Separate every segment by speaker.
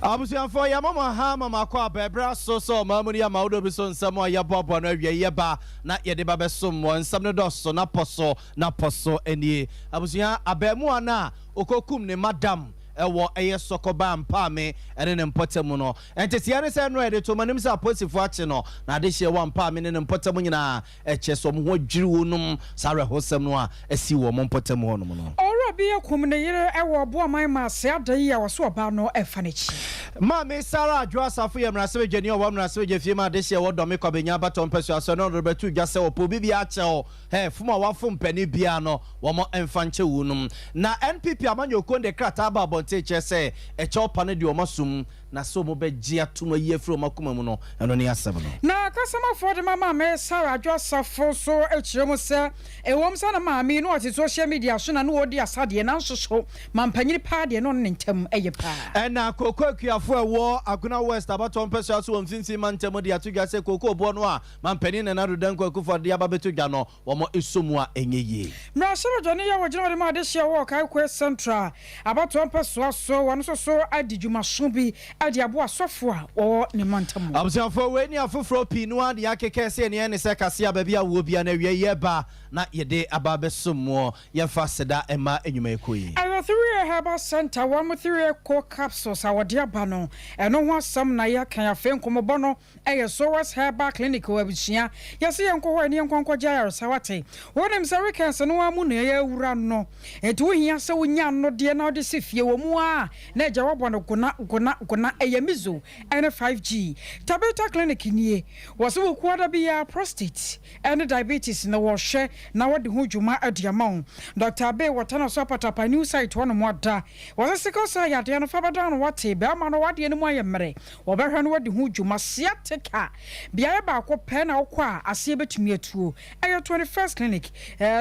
Speaker 1: Abusian for ya mama ha mama kwa bebra so mamuni ya maudo bison samo ya bobo na wie yeba na ye de babe som won sam no doso na poso eni abusian abemu ana okokum ne madam ewo eye sokoba mpa me ene ne mpotemu no entisia ne se no e de to manim se aposifo ache no na de hye wa mpa me ne mpotemu nyina eche so mo ho dwiri wonum sare hosem no a asi wo mo mpotemu honum no
Speaker 2: ora bi akum ne yire ewo bo amai ma se adayi ya wo so oba no efanichi
Speaker 1: ma me sara adwo asafo ye mrase wejani o mrase weje fie ma de hye wo do me kwabenya baton pesu aso no do betu dwase wo po bibi ache o he fuma wafo mpani bia no wo mo emfanche wonum na NPP amanyo konde krata ba teacher say a chop on the omasum na so mo be gia to my year from Makuma no and on the asem no
Speaker 2: na customer for the mama me Sarah Joseph so echiremo say e wom sa na ma me no ati social media so na no odi asade na so mampanyiri pa de no ntem eye pa
Speaker 1: na kokko akuafo ewo Aguna West abaton peso so mfinfi mantem de atugya say kokko bo no a mampani na do dan kokko de ababetu gya no wo mo esomu a enyeye
Speaker 2: na so jone ya wo jina de ma de hye wo kai kwe central abaton peso so won so adijuma so bi adi abo asofo a wo ne montam
Speaker 1: abusafo we ni afofro pi no ade akeke se ne se kase ababia wo bia na wie yeba na yede ababesomo ye faseda ema enwuma ekoyi
Speaker 2: ayo 3 herbal center 1 co capsules awode aba no eno ho asam na ya kan afen komobo no eye sowas herbal clinic wa bisia yese ye nko ho ne nkonko jayar sawate wonim se weekends no amu na ya wura no etu hia se wonya no de na ode sefie wo mu a na jawabo no gona eyemizo and 5G tabeta clinic nie was wo kwada bia prostate and diabetes na wo hwe na wode ho dwuma adiamon Dr. Abe watana so patapa new site wono moda was sickle say yade no fabada no wate be ama no wade no ayemre wo behwe no wode ho dwuma siateka bia ba ko pe na wo a ase betumi atuo ayo 21st clinic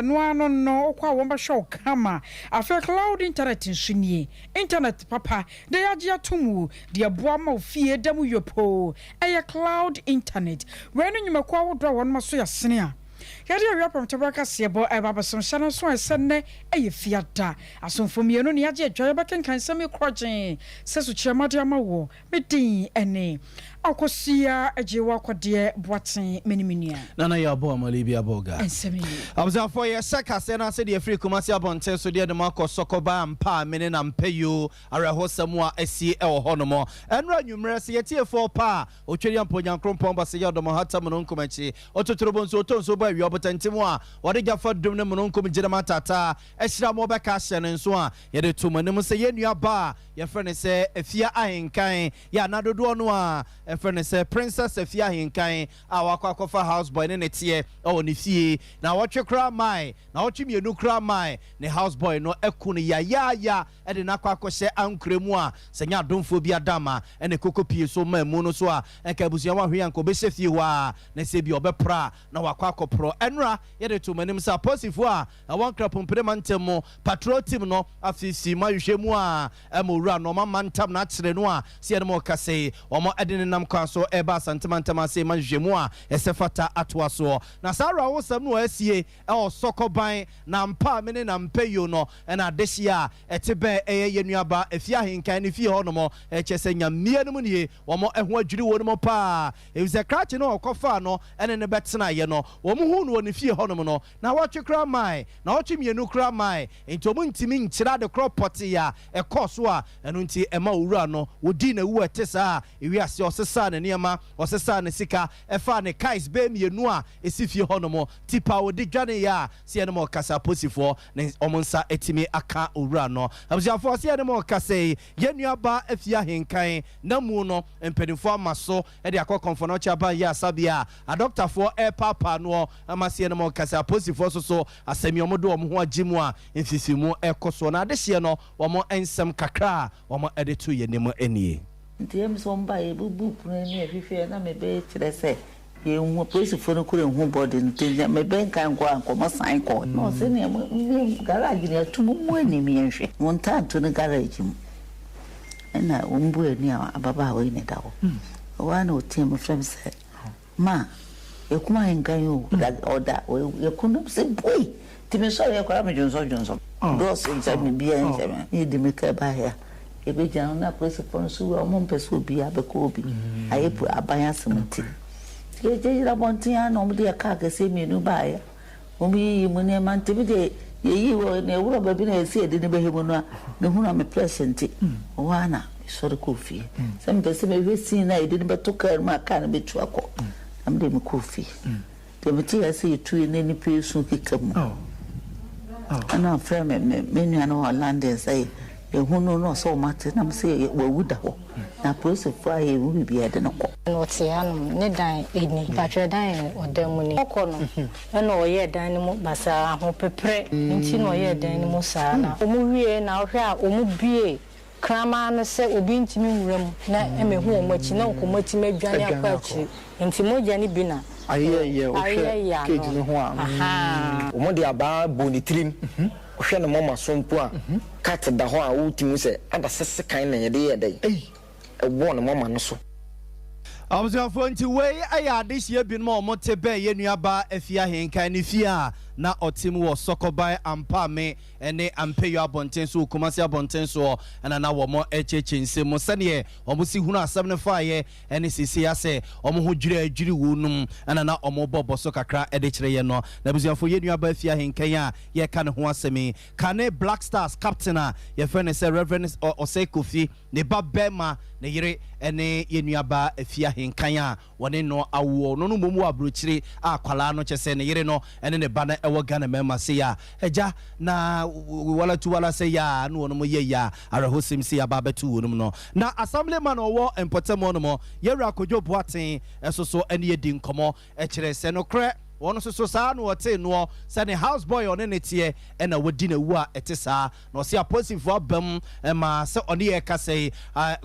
Speaker 2: no ano no kwa wo ba show kama afa cloud internet nsunie internet papa de yaje atomu de aboa ma ofie dam yopo eye cloud internet wenu nyumakwa wo do won maso ya sene a yade awia pamtebaka sebo e baba som shana so esene eye fiada asomfomienu ne yaje adwa bekenkan sami krogen sesu chemade amawo medin ene akosia ajewa kwade boaten meniminia
Speaker 1: nana ya bo amalibi aboga
Speaker 2: ensemi
Speaker 1: abzafo ye seka se na se de free kumasi abonte so de mako sokoba mpa mene na mpeyo arehosam a asi e wo honomo enra nwumre se yetie for pa otweri amponya nkrompon ba se ya domo hatam no nkomachi ototorobon so otonso ba wi obotantimo a wode gafa dum ne mo nkom gire matata ehira mo be ka hye ne nso a ye de tomanim se ye nua ba ye frene se afia ahenkan ya na dodo no a efrene se princess afia ahenkan a wakwakofa house boy ne netie o ne fie na wotwe kra mai na wotwe mienu kra mai ne house boy no ekunu ya e de na kwakohye ankremu a senya domfo bi adama ene kokopie so mamu no so a enka busia wa hwe anko be fie wa na se bi obepra na wakwakopro enra ye de tomanim sa posifo a won krapompre mantemo patrol team no afisi mayhwemu a emowura no mantam na kire no a se ene mo kase o mo edene nam kwa so eba santimantama se manhwemu a esefata atoa so na sara wo sam no asie e osokoban na mpa mene na mpeyo no na adehia etebe eye yenuaba afia henkan ne fie hono chese nyamie no nie wo mo eho adwiri wo no pa ewize krache no okofa no ene ne betena ye no wo mo hu no ne fie hono no na watwe kra mai na watwe mienu kra mai enti omo ntimi nkyira de crop pot ya ekoso a eno nti ema owura no wodi na wu etesa ewi ase osesa na niema osesa na sika efa ne kais be mienu a esifie hono tipa wodi dwane ya se ene mo kasa posifo ne omonsa etimi aka owura no abusiafo se ene mo kasa yenuaba afia henkan na mu no empenifo amaso e de akọkọmfo no chaba ya sabia a doctor for air papa no amase ene mo kasa posifo so asemi omodo omho agimu a emfifimu ekoso na adehye no omo ensem kakra omo edetu yenemu enie
Speaker 3: ntiem Sompa ebubu pune ni efife na mebe tirese ye hu police fo no kure hu body ntenya mebe nkan kwa nkomo sign call no se ne garage ne atumu mu animi enhwe wonta to no garage mu na umbu eni ababa we ne dawo wana otim frem se ma ekuma nkan yo oda ekunu se boy timi so ye kwa me jonso do se nse mi bia nse me e di me ka ba ya ebe jana na police for so we omo mpeso obi abeko obi ayepu abanya sementi je jira bontia na omo de ka ka se mienu ba ya omo yi mu ne man tibi de yeyi wo na ewuro ba bi na esi ede ne behemu no a me hu na me present wa na sori kofi sem pese me wesi na ede ne beto ka ma ka na betu akọ am de me kofi de me ti ase yitu ne ni pesu kikamu ana frame me nua no London say ehunu no so mate na me say wawuda ho na police for aye wu bibia de no ko
Speaker 4: no te anum ne dan eni patwe dan odamu ni ko no na oye dan ni mu basa ho pepre nti no oye dan ni mu saa na omu wie na ohwe a omu bie krama no se obi ntimi nwuram na emehu omachi na okomati madwane akwachi nti moja ni bi na
Speaker 5: ayeye ohwe keji no ho a omo de aba bonitrim ohwe no mama sompo a kat da ho a wutimu se ada sese kan na yede yede ewo no mama no so
Speaker 1: Observe nti wey ayade hye bi no mo te be ye nuaba afia henkan ne fia na otim wo sokobai ampa me ene ampeyo abonten so kumasi abonten so na na wo mo echeche nsem sane omo si hunu asem ne faaye ene sisi ase omo ho dwiri wonum na omo bobo so kakra ede kire ye no na busuafo ye nuaba afia henkan a ye ka ne ho asemi kane Black Stars captain a ye friend say Reverend Osei Kofi ne ba bema ne yire ene ye nuaba afia henkan a wone no awo no momu abrochire akwala no chese ne yire no ene ne ba na ewo Ghana mema se ya eja na wala tu wala se ya no no mo ye ya arahosim se ya babetu wonum no na assemblyman owo empotemo no mo yewra kojo boaten esoso ene ye di nkomo e kire se no kre wono so saa no wote no se ne house boy on ne tie e na wodi na wu a etesa na se apositive abam ma se oni e ka se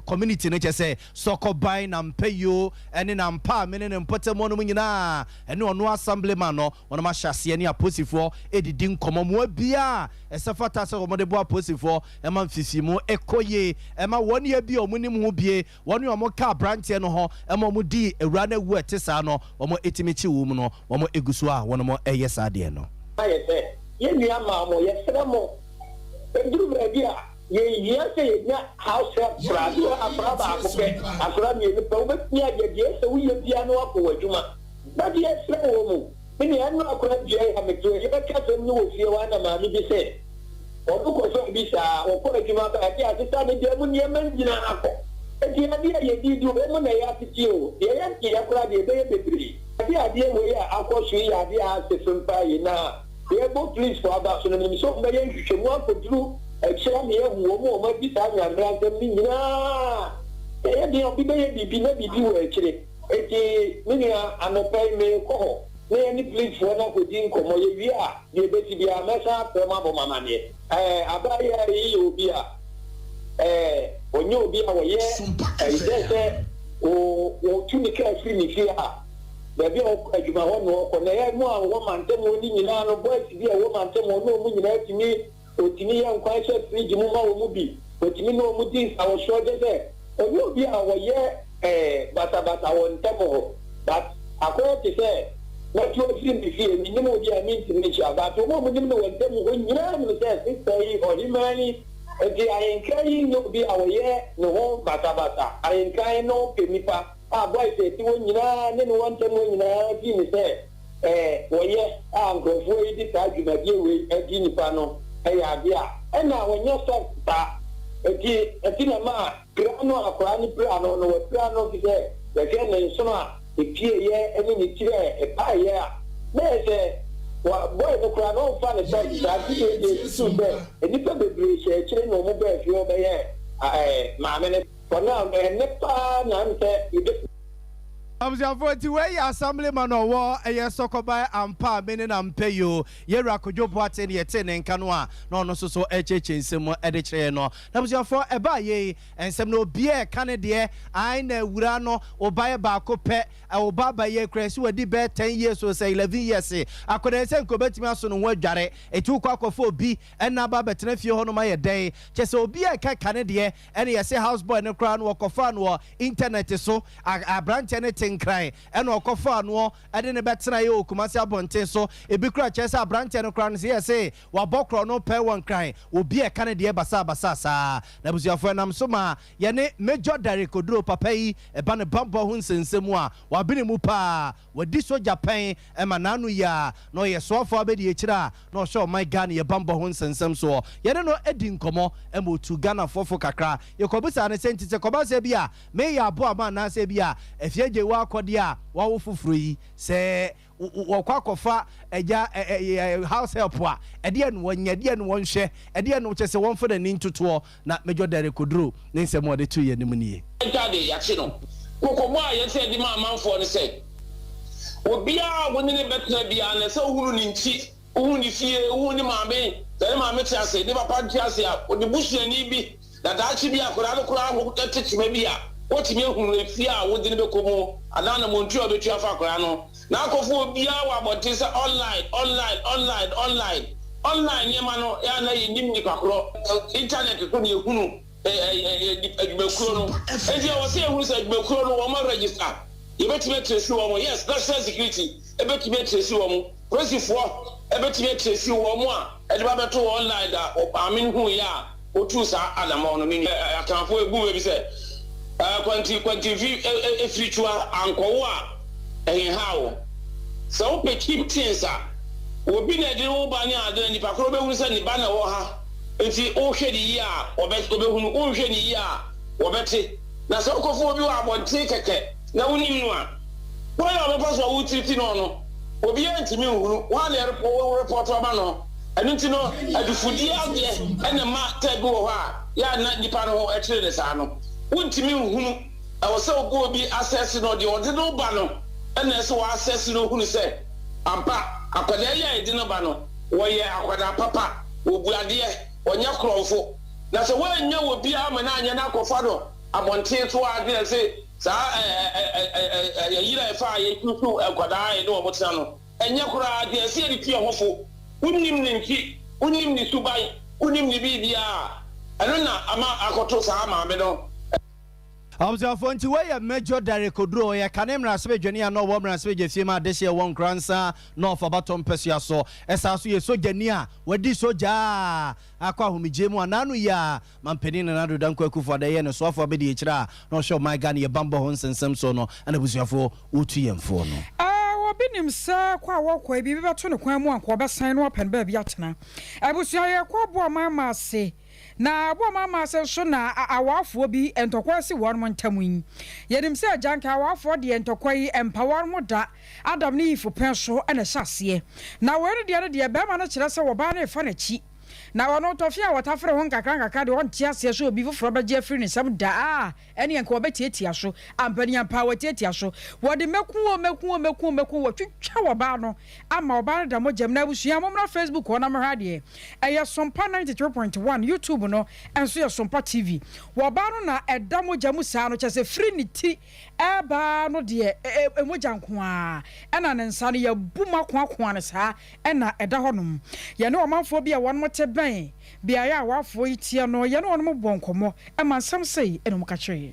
Speaker 1: community ne chese sokoban na mpeyo ene na mpa me ne mpotemo no nyina ene ono assemblyman no wono ma hyase ne apositive edidi nkomo mo bia esafata se wo de bo apositive e ma mfisimu ekoye e ma woni e bia omunim ho bie woni omo ka branch no ho e ma mo di ewura na wu etesa no omo etimichi wo mu no omo egusua wono mo eyesa de no
Speaker 6: ayese ye nua ma mo ye sere mo eduru bia ye yese ye nya house prado abraba akope akora mi ni pa obetnia ye de se wo ye bia no akọ adwuma ba de sere wo mu ni enu akora bia ya meto ye be ka sem ni wo fie wa na ma mi bi se odu ko so bi sa o ko adwuma ba ati asesa ni de mu ni manjina akọ edi adi ye di du be mu na ya titi o ye ya ki ya kora de be ye bebiri adi we ya akosu ya adi a se Sompa yi na ye bo please for about so no so be ye hwehwe mu akoduru ekira me ye hu o ma bi sa nya mra mi nyina ye di obi be ye bibi na bibi wo ekire eti me nya anopai me ko ho ne ni please for na ko din ko mo ye wi a ye be ti bia mesa pe ma bo mama ne abaye yi obi a onye obi a wo ye se o tuni ka free ni fi a baby adwuma ho no ko na ye mu a wo mantemo ni nyina no boys bi a wo mantemo no mu nyina timi otimi ya nkwan hye fridge mu ma wo mu bi otimi no mu din sa wo sho de se onye bi a wo ye bata wo ntemo but akọ ti se na ti o fi mi fi ni ni mo bi a mi ntimi chi aba to mo ni mo wo ntemo ho nyina ni se sister yi o ni mani edi ayenkai no bi a wo ye no ho bata ayenkai no penipa boys ti won nyina ne no wante mo nyina bi ni se wo ye nkrofo yi di ta dwuma bi we edi nipa no ya bia na wo nya so ta eti na ma grano akora ni grano no wo grano bi se de ke ne so na epie ye eni ni tire e pa ye a na se wa boy no kora no fa ne ta di de su be eni pa bebre che kire no mo be fi o be ye ma me ne kona ne pa na nte ibe
Speaker 1: Observe ti we assemblyman owo eye sokobai ampa mene na mpeyo ye rakojo boate ne yete ne nka no a na ono so echeche nsem ede kire no na observe eba ye ensem no bie kane de ai na wura no obaye ba ko pe obaba ye kresi wadi be 10 years so say 11 years akoda ese nkobetimi aso no ho adware eti ukwa akofo obi ena ba betena fie ho no ma ye den chese obi e ka kane de ene ye se house boy ne kra no kofa no internet so abrante ne nkran ɛna ɔkɔfa no ɛde ne bɛtena yɛ Kumasi abɔnten so ebi kura kyerɛ sɛ aberante no kura no sɛ yɛsɛ wabɔkorɔ no pɛ wɔ nkran obi ɛka ne deɛ basa saa na busuafoɔ nam so ma yɛne Major Derek Oduro papa yi ɛba ne bambɔ ho nsɛnsɛmu a wabene mu paa wadi soja pɛn ɛma n'ano yi a na ɔyɛ soafoɔ abɛdi akyire a na ɔhyɛ ɔman Ghana yɛ bambɔ ho nsɛnsɛm so yɛne no adi nkɔmmɔ ɛma otu Ghana fofo kakra yɛkɔbusa ne sɛ nti sɛ kɔbasa bi a meyɛ aboa ma anaasɛ bi a afie gye wɔ akɔdeɛ a wawo foforo yi sɛ wɔkɔ akɔfa ɛgya house help a ɛdeɛ no wɔnyɛ ɛdeɛ no wɔnhwɛ ɛdeɛ no kyɛ sɛ wɔmfa n'ani ntotoɔ na Major Derek Oduro ne nsɛm a ɔde to yɛ anim nie
Speaker 6: ɛntade yɛakye no kokɔbɔ a yɛsɛ de ma amanfoɔ no sɛ obiara wɔne ne bɛtena biara na sɛ wohunu ne nkyi wohunu ne fie wohunu ne maame sɛ ne maame te ase ne papa te ase a ɔde busuani bi na daakye bi akɔdaa no koraa ho tekyema bi a wɔtumi ahunu efie a wode ne bɛkɔ mu anaa na montu a ɔbɛtua fa akɔdaa no na akɔfo obiara wɔ abɔnten sɛ online nneɛma no yɛ na yɛnim nipa korɔ internet so ne yɛhunu adwumakuro no ɛnti a wɔsɛ yɛhunu sɛ adwumakuro no wɔma register yɛbɛtumi atrɛsi wɔ mo yes national security ɛbɛtumi atrɛsi wɔ mo polisifoɔ ɛbɛtumi atrɛsi wɔ mo a ɛde ba bɛto wɔ online da ɔpaame hu yɛ a otu saa adamɔ no ne akamfo egu baabi sɛ kwanti fi efiritua ankɔwo a ɛyɛ ha wo sɛ wopɛ cheap things a obi na ɛde wo ba ne ade nipa koro bɛhunu sɛ ne ba na wɔ ha nti wohwɛ ne yi a ɔbɛhunu wohwɛ ne yi a wɔbɛte na sɛ wokɔfo obi wɔ abɔnten kɛkɛ na wonim no a wɔyɛ ɔbɛpa so a wotiriti no obiara ntumi nhunu wɔn a report ɔba no ɛno nti no adufudie adeɛ ɛna ma tag wɔ hɔ a yɛ na nipa no ho ɛkyerɛ ne saa no wontumi nhunu ɛwɔ sɛ ɔbɔ obi asɛse no deɛ ɔde no ba no ɛna ɛsɛ wɔ asɛse no hunu sɛ ampa akwadaa yi a yɛde no ba no wɔyɛ akwadaa papa wɔbu adeɛ wɔnyɛ korɔmfo na sɛ wɔanya wɔ biara ma na anyɛ no akɔfa no abɔnten so a de sɛ saa yɛyira ɛfa a yɛtutu akwadaa yɛde wɔ motena no ɛnyɛ koraa deɛ ɛsɛ yɛde pia hɔfo wonim ne nkyi wonim ne suban wonim ne biribiara ɛno na ama akɔto saa maame no
Speaker 1: abusuafoɔ nti wɔyɛ Major Derek Oduro yɛ kane mmaransɛbɛ dwani a na ɔwɔ mmaransɛbɛ gye fie ma adehye ɛwɔ nkransa na ɔfa batom pɛsua so ɛsa so yɛ sogyani a wadi sogya akɔ ahomegye mu anano yi a mampanin na nado danko akufo da yɛ ne soafoɔ bɛde akyire a na ɔhyɛ ɔman Ghana yɛ bambɔ ho nsensɛm so no ana abusuafoɔ wotu yɛmfoɔ no
Speaker 2: obi nim sɛ kwa wɔkɔ bi bɛto ne kwan mu anko bɛsan no apɛn baabi atena abusua yɛ kɔ boa mama ase na boa mama ase so na awafoɔ bi entɔkwa si wɔn mo ntam yi yɛnim sɛ agyanka awafoɔ de entɔkwa yi empower mo da adam ne yifo pɛn so ɛna hyɛ aseɛ na wɔn de deɛ bɛma no kyerɛ sɛ wɔba na ɛfa n'akyi na wɔn tɔfia wɔtafre ho nkakra de wɔn tia aseɛ so obi foforɔ bɛgye afiri ne nsam da ɛne nka wɔbɛtiatia so ampania pa wɔtiatia so wɔde mɛku wɔtwitwa wɔba no ama ɔba no da mo gyam na abusua momra Facebook hɔ na mehra deɛ ɛyɛ Sompa 93.1 YouTube no ɛnso yɛ Sompa TV wɔba no na ɛda mo gyam saa no kyɛ sɛ firi ne ti ɛba no deɛ emogya nko a ɛna ne nsa no yɛ buma koakoa ne saa ɛna ɛda hɔ nom yɛne ɔmanfoɔ bi a wɔn mo te bɛn biaya a wafoɔ yi tie no yɛne wɔn mo bɔ nkɔmmɔ ɛma nsɛm sɛi ɛna mo ka kyerɛ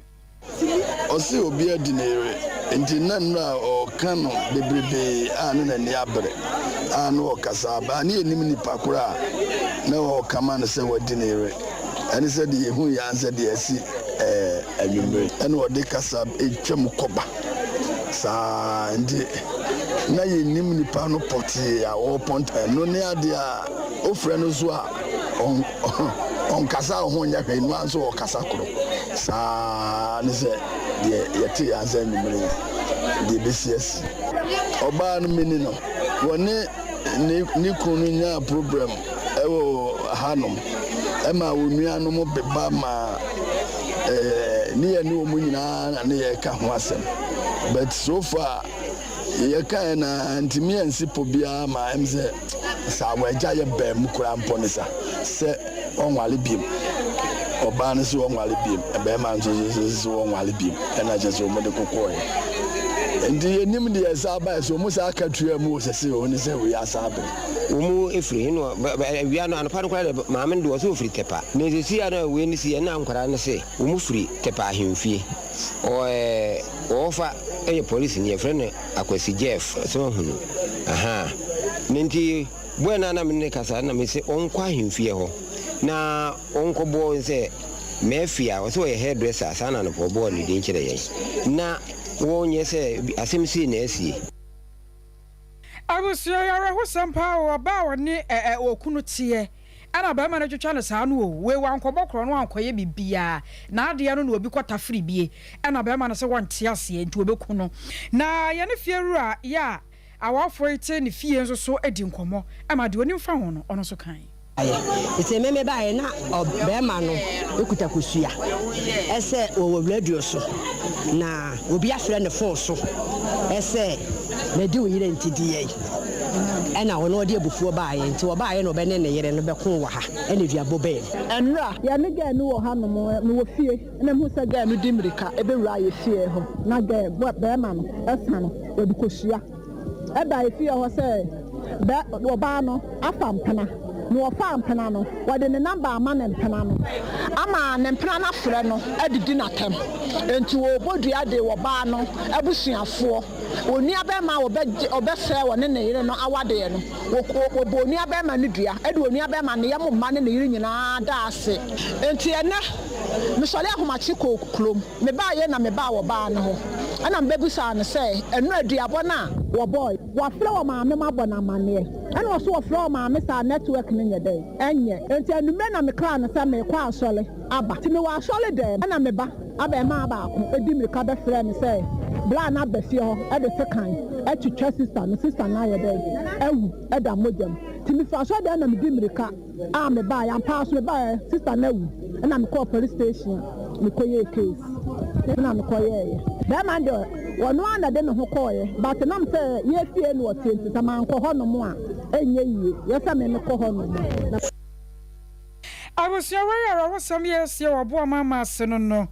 Speaker 7: ɔse obi adi n'ere nti na nnura ɔka no bebrebe a ne n'ani abere a no ɔkasa aba ne yɛnim nipa koro a na ɔkama no sɛ wadi n'ere ɛne sɛ deɛ yɛhu yɛ ansɛ deɛ asi anwummere ɛne ɔde kasa ɛtwam kɔba saa nti na yɛnim nipa no pɔtee a ɔpɔnta no ne adeɛ a ofrɛ no so a ɔnkasa ho nyɛ hwɛ no anso ɔkasa koro saa ne sɛ deɛ yɛte ansa nwummere deɛ bɛsi asi ɔbaa no mini no wɔne ne kunu nyaa program ɛwɔ hanom ɛma wɔn nuanom beba ma ne yɛ ne wɔn nyinaa na ne yɛ ka ho asɛm but so far yɛka na ntimi yɛnsi po biara ma ɛm sɛ saa wɔagya yɛ bɛn mu kora mpɔ ne sa sɛ ɔnwale biem ɔbaa no sɛ ɔnwale biem ɛbɛrima nso sɛ ɔnwale biem ɛna kyɛ sɛ ɔmɔde kokɔɔyɛ nti yɛnim deɛ ɛsa abaɛ sɛ ɔmu saa aka tua mu sɛ sɛ ɔne sɛ wɔyɛ asa abere
Speaker 8: wɔmu ɛfiri no awia no anɔpa no koraa dɛ maame no de wɔ sɛ ɔfiri tɛpa na ɛsɛsia no wei no si ɛna nkwaraa no sɛ wɔmu firi tɛpa ahemfie wɔfa police ni friend akwasi Jeff so hunu aha nenti buena na me kasa na me se onko ahemfie ho na onko bo se mefia so ye hairdresser sana no bo ni din kire yen na wonye se asemsi na asie
Speaker 2: abusia yara ho Sompa wo ba woni okunu tie ana ba ma na twetwa ne saa no we wankobokro no ankoye bibia na ade no obi kwata free bie ana ba ma na se wonte ase nti obeku no na ye ne fieru a ya awafo ite ne fie nso so edi nkomo ama de oni mfa ho no ono so kan
Speaker 9: ite meme ba na obema no ekuta kosua ese o radio so na obi afre ne phone so ese na di oyire ntidie ena wono de abufuo baaye nti wo baaye no be ne yere no be ko wa ha ena duabo be
Speaker 10: enra ya ne ga nu wo ha no mo wo fie na hu sa ga nu dimirika ebe wura ye fie ho na ga be ma no esa no obi kosua e ba ye fie ho se be wo ba no afam pana no fam pana no wo de ne number ama ne pana no ama ne pana na frɛ no adidi na tem enti wo bodua de wo ba no abusuafo oni abema obe fe wo ne yire no awade no wo boni abema ne dua e de oni abema ne yam ma ne yire nyina da ase enti ene me sole ahomachi ko klom me ba ye na me ba wo ba no ho ana mbebusa ne se enu aduabo na wo boy wo frɛ wo ma me mabɔ na mane ana wo so wo frɛ wo ma me sa network ne nye dey enye enti anume na me kra ne se me kwa asole aba ti me wa asole dey ana me ba abema ba ko edi me ka be frɛ ne se bla na befie ho e de sekan e twetwa sister na ye dey ewu e da modem timi fa so dey na me di mirika a me ba ya pa so me ba sister na ewu na me call police station me koye case na me koye be man de wono anda de me ho koye but na me say ye fie no otienti sama nko ho no mo a enye yie ye sa me ko ho no mo
Speaker 2: abusia wayara wo sam yes ye wo bo mama seno no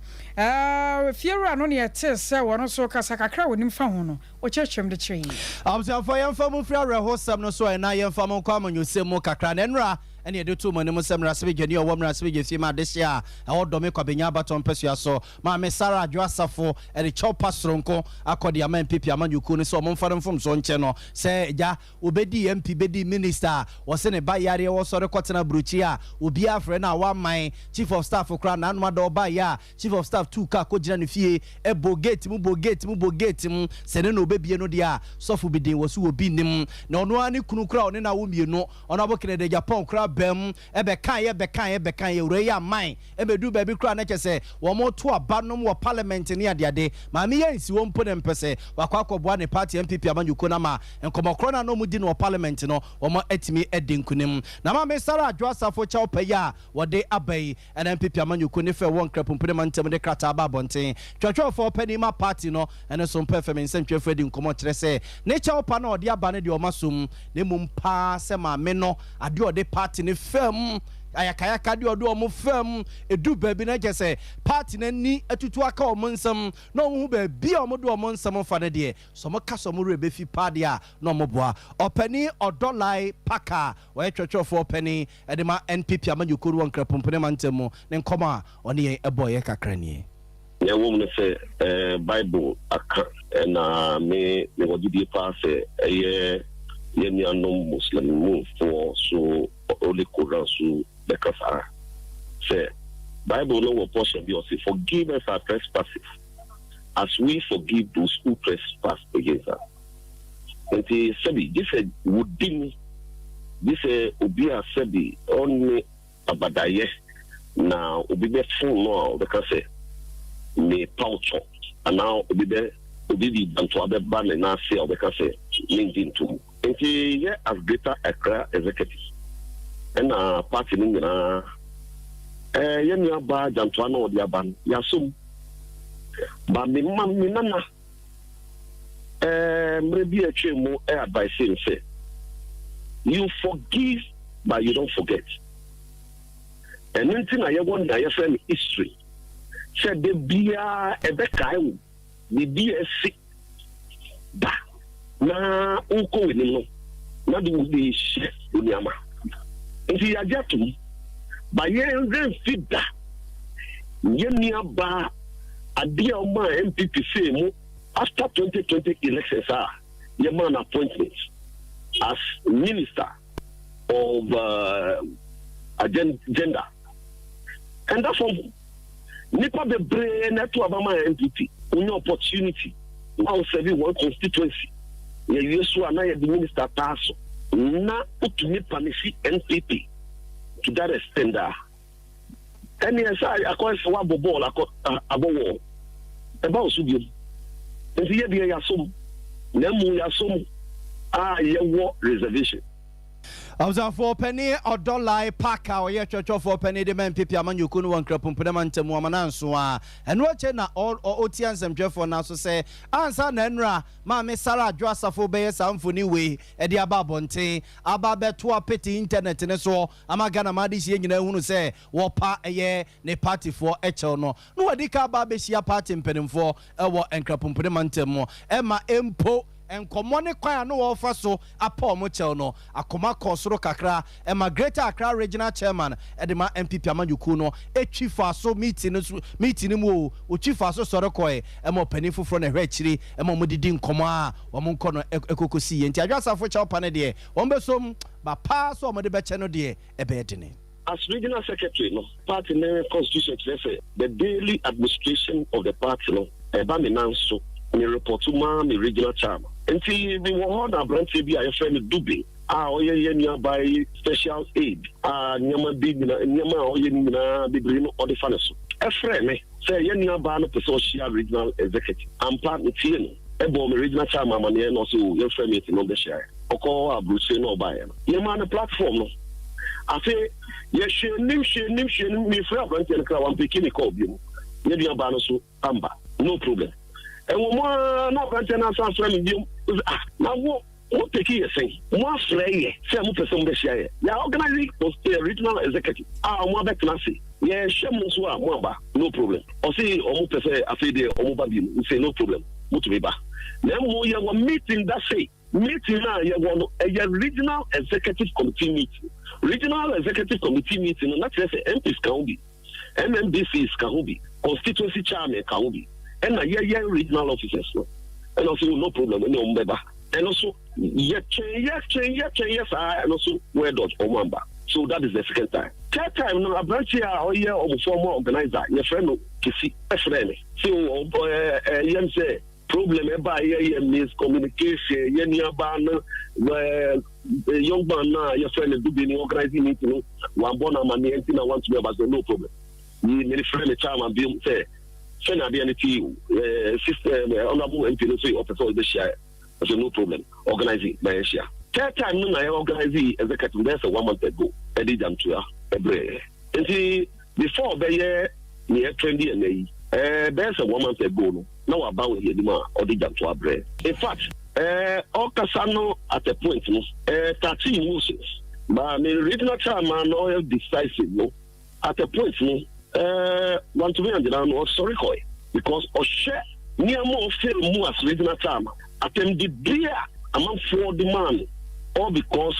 Speaker 2: fiera no ne yete se wono so kasa kakra wonim fa ho no o chechem de chei
Speaker 1: abusia fa yemfa mu fiera ho sam no so na yemfa mu kwa amanyosem kakra na enra ene de to monemu semra se begani o womra se begefie ma de sia e odome kwabenya baton pesua so ma me Sara Adwoasafo e de chopa soronko akodi ama MPP amanyuku ne so momfare mfom so nche no se ja obedi MP bedi minister wo se ne ba yare wo so rekotena bruchi a obi afre na wa man chief of staff kra na anuma do ba ya chief of staff 2 ka ko gina ne fie e bogate mu se ne no obebie no dia sofu bidin wo so obi nim na ono ani kunu kra one na wo mienu ono abokene de Japan kra bem ebe kan ye ure ya man ebe du baby kra na chese wo mo to abanom wo parliament ni ade ma me yansi wo mpo ne mpese wakwakoboa ne party MPP amanyuko na ma enkomokro na no mu di no parliament no wo mo atimi edinkunim na ma me Sara Adwoasafo cha opaya wo de abai en MPP amanyuko ne fe won krapumpene mantem de krata ba bonten twatwofo opani ma party no ene so mpa fem nsentwefo edinkomo kire se ne cha opa na ode aba ne de o masum ne mum pa se ma me no ade ode party ne fem ayakayaka de odo omo fam edu baabi na kese party na ni atutu aka omo nsam na omo baabi omo do omo nsam fa ne de so mo ka so mo re be fi pade a na omo boa opani odolai paka we twetwofo opani edema NPP amanyukuru won krapompene mantemu ne nkoma oni eboye kakra ni
Speaker 6: ya wo mo se Bible aka na me wodi pa se ye ni anom Muslim move for so only Quran so the kafara say Bible no will portion be say forgive us our trespasses as we forgive those who trespass against us. And he said this would be this obi a said only abadaye na obi be full no the say me paucho and now obi di bantu abeba na say the say linked into and he as greater Accra executive and party ni na yemi aba janto na odi aba yasum ba me nana mrebi atwemu advice say you forgive but you don't forget and anything I want na your friend history said the bia ebekai the BSc ba na unko ni no na do share oniama nti ya jatum ba yen fida yenia ba ade o ma MPP say mu after 2020 elections your man appointment as minister of gender. And that's all. Nipa the brain to Abama MPP. Only opportunity. Now serving one constituency. You the minister task. Na to me punish NPP to that extent. And yes, I call one ball above about Sudio. And here be a sum. Nemu yasum. Your reservation.
Speaker 1: I was for penny or dollar pack our year church for penny the man people among you couldn't one crop and woman and watching all Otians and Jeff for now so say answer Nenra, Mammy Sarah Drassa for Bay Sound for new way at the Ababonte, Ababe to a petty internet and so Amagana Madis you know who say what part a year ne party for echono. No adika babeshia party in penny for a what and crop and Emma Empo. And common choir no offer so a poor mochel a coma cosro kakra and my greater Accra regional chairman at the MPP Amanukuno a chief so meeting mu chief so sorokoi and more pennyful from a retchery and more mudidin coma or moncono ecocosi and Tiagasa for chow panade one besom but pass or mother channel dear a bedini.
Speaker 6: As regional secretary, no party name constitution the daily administration of the party no Baminanso. Me report to my regional chairman. Until we were on a branch be a friend Dubi. Nearby special aid. Nyama big Nyama big green or the funnels. A friend say nearby no social regional executive. I'm part of Tiano. A bomb regional chairman and also your friend meeting on the share. Oko Bruce no buy. Yama the platform. I say yes, she me for a branch and crowd picking a call you. Nearby so Amba. No problem. And one no content as friend you now what take you say more free some person be share ya organizing post regional executive one back na say yeah shemu so a no problem or say omo person afede omo ba bi say no problem mutu be ba na mo ye one meeting that say meeting na ye one a regional executive committee meeting not say MPs can be MMDCs can be constituency chairman can be and regional officers no and also no problem no member and also yes and also where dot omamba so that is the second time. Third time no a branch here or year of former organizer your friend no kisi friend so yem say problem eba here means communication yen nearby no young man na your friend do be organizing meeting one born amani anything I want to be about no problem me friend the chairman be say send a DNT system honorable MP officer the share. So no problem. Organizing by share. Third time no I organize executive there's a 1 month ago. I did them to every. And see before the year near trendy and there's a 1 month ago no. Now about here the or did them to every. In fact, all Casano at a point no 13 motions. But the regional chairman all decisive no at a point no. Want to be on sorry because share near more fail more as regional chairman attended dear among 4 demand all because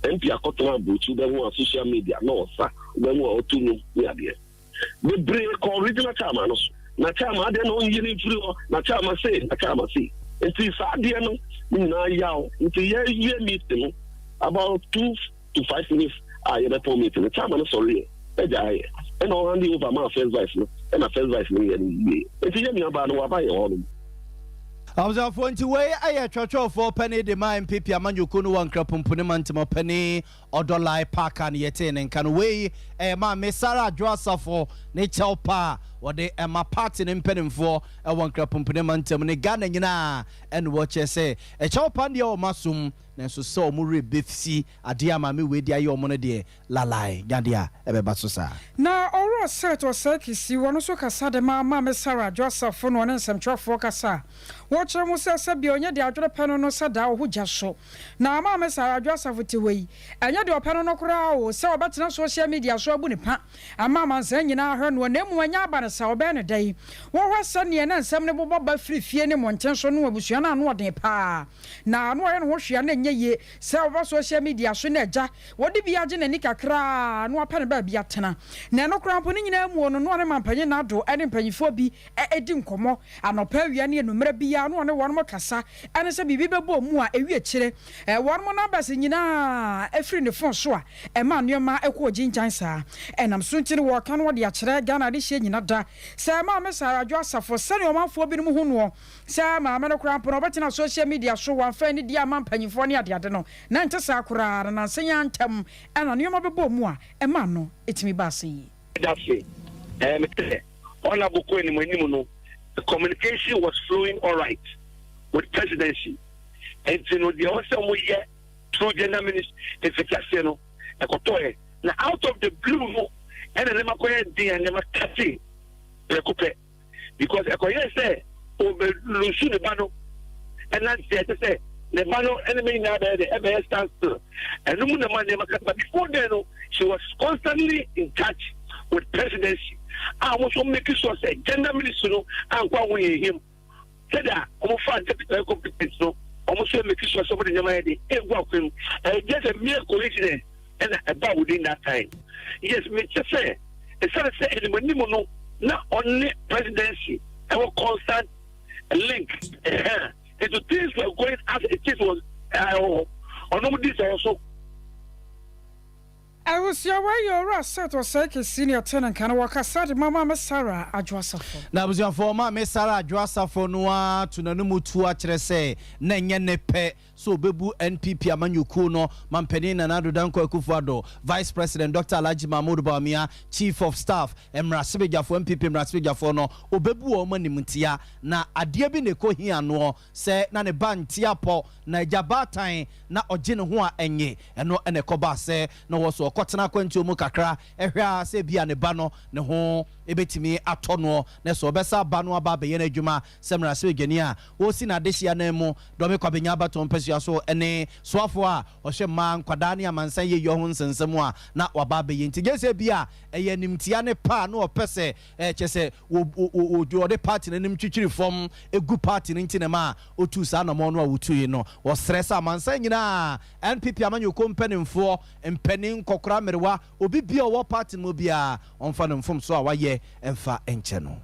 Speaker 6: MP Akotana Buchu then on social media no sir then we to know near there the break original chairman na chairman then on you free na chairman say it is there no na yaw into year meeting about 2 to 5 minutes I meeting the chairman sorry and all handing over my first vice, and a first vice, and if you hear about what I own.
Speaker 1: I was off 20 way. I had church for penny the mind pipi amanyu kunu one crop punimantimo penny or dollar park and yetin and can weigh a ma Sarah Drassa for nature pa or they am a party in penning for a one crop punimantimo Ghana and watch say a chop pandia or masum. Nenso so muri befsi adia ma me we dia yo mo ne de lalai gadia ebeba so sa
Speaker 2: na oro set o sekisi wono so kasa de ma me Sarah Joseph no ne nsɛmtwerɛfoɔ kasa wo kyerɛ mu sɛ bi onye de adwere pɛ no sɛ da wo gya so na ma me Sarah Joseph te wei enye de opɛ no kora o sɛ obɛtena social media so abu ne pa ama man sɛ nyina hwɛ no na mu anya aba no sa obe no dai wo hwasa ne na nsam ne bobo ba firi fie ne monten so no abusua na no ɔden pa na no ɔyɛ no ho hwea na nye ye sɛ oba social media so na agya wodi bi agye na ni kakra no apa ne ba bi atena na no krampo ne nyina mu no no ne mampanye na do ɛne mpanyifo bi edi nkomo anopa awia ne enumere bi ya no ne wɔn kasa ɛne sɛ bibi bɛbɔ mu a ewie kyire wɔn mo na base nyina afiri ne fon so a ɛma nneɛma ɛkɔ gyingyan saa ɛnam so ntine wɔ ka no wɔde akyerɛ Ghana de hye nyina da sɛ maame Sarah adwo asafo sɛ ne ɔmanfoɔ bi no ho no sɛ maame no krampo no bɛtena social media so wɔmfa ne di ama mpanyifo ne adeade no na nte saa koraa na nsenya ntam ɛna nneɛma bɛbɔ mu a ɛma no etimi ba ase yi
Speaker 6: Honorable Kwenimunimuno, the communication was flowing all right with presidency. And you know, the also we through gender ministry, efficacy, now out of the blue, and never quite the and never catching because I say, over Lucy the Bano, and that's to say, the Bano enemy now the ever stands still. And no one never cut, but before then, she was constantly in touch with presidency. I was making sure say gender minister no and go with him. Said that I'm for deputy competence no. I'm also making sure somebody never had it. Just a mere coincidence and about within that time. Yes, Mr. Say, it's not say the no not only presidency. Our constant link. Into things were going as it was. On this also.
Speaker 2: I was your way your set or second senior tenant can work aside Mama Sarah Adwasafo.
Speaker 1: Na busia for Mama Sarah Adwasafo noa to nanumu tu akyere se na nye ne pe so bebu NPP amanyuku no mampeni na nado danko Akufo-Addo Vice President Dr. Alhaji Mahmoud Bawumia Chief of Staff Emrasebejafo MPP Emrasebejafo no obebu o manimtia na ade bi ne ko hia no se na ne bantia po na jabatan na ogye ne ho a enye eno ene koba se na wo so kotena kwantu mu kakra ehwa se bia ne ba no ne ho ebetimi atɔ no na so obesa ba no aba be ye na adwuma semra se gani a wo si na dehia na mu do me kwabenya baton pesua so ene soafo a ohwe ma nkwada ne amansan ye yo ho nsensem a na waba be ye ntigese bia eye nimtia ne pa na opese chese wo de party na nim twitwiri fom egu party ne ntine ma otu sa na mo no a wotu yi no wo stress amansan nyina NPP amanyuko mpanimfo mpanin kokora merewa obi bia wo party mo bia onfa no mfom so a waye emfa enche no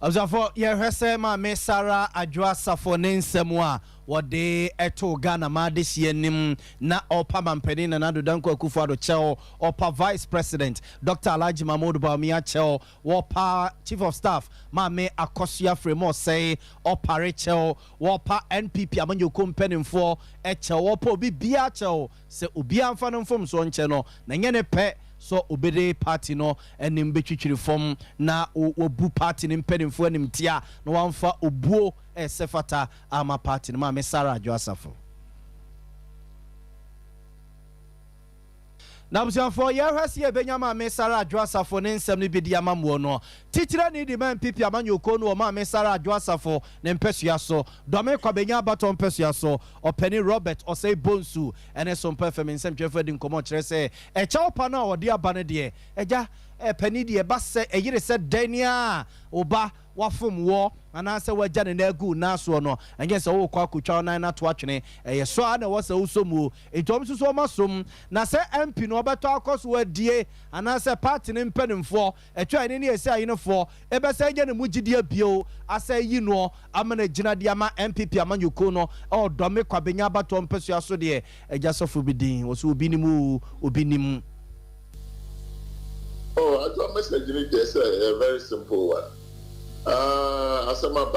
Speaker 1: Azafo ye hwese ma me Sarah Adwasafo ne nsemu a wode eto Ghana ma de hienim na opa mampeni na nado danko Akufo-Addo cheo opa Vice President Dr. Alhaji Mahmoud Bawumia cheo wopa Chief of Staff ma me Akosua Fremo say opa cheo wopa NPP amanyoko mpanimfo cheo wopa obi bia cheo se obi amfa no mfom so nche no na nyene pe so obede party no enim betwitwiri fom na obu party ne mpanimfo enim tia na wamfa obuo sefata ama party no ma me Sarah Adwasafo na busianfo ye hwase e benyama me Sarah Adwasafo ne nsem ne bidi amamwo no titire ni di man pipi amanyoko no ma me Sarah Adwasafo ne mpesua so do me kwabenya baton mpesua so openi Robert osei bonsu ene Sompa FM nsem twefo di nkomo kire se e chawpa na odi aba ne de eja pani de ba se eyire se dania oba wafom wo anase waja ne nagu naso no enye se wo kwa kutwa nan na to atwene eye so a na wo se usomu entom so masom na se MP no obeto akoso wadie anase party ne mpanimfo etwa ne ne ese ayinefo ebe se enye ne mugidie bio asa yi no amana gina de ama MPP amanyuko no o do me kwabenya bato mpesua so de eja sofo bidin wo so obi nim
Speaker 11: Oh, I thought message is a very simple one. Asama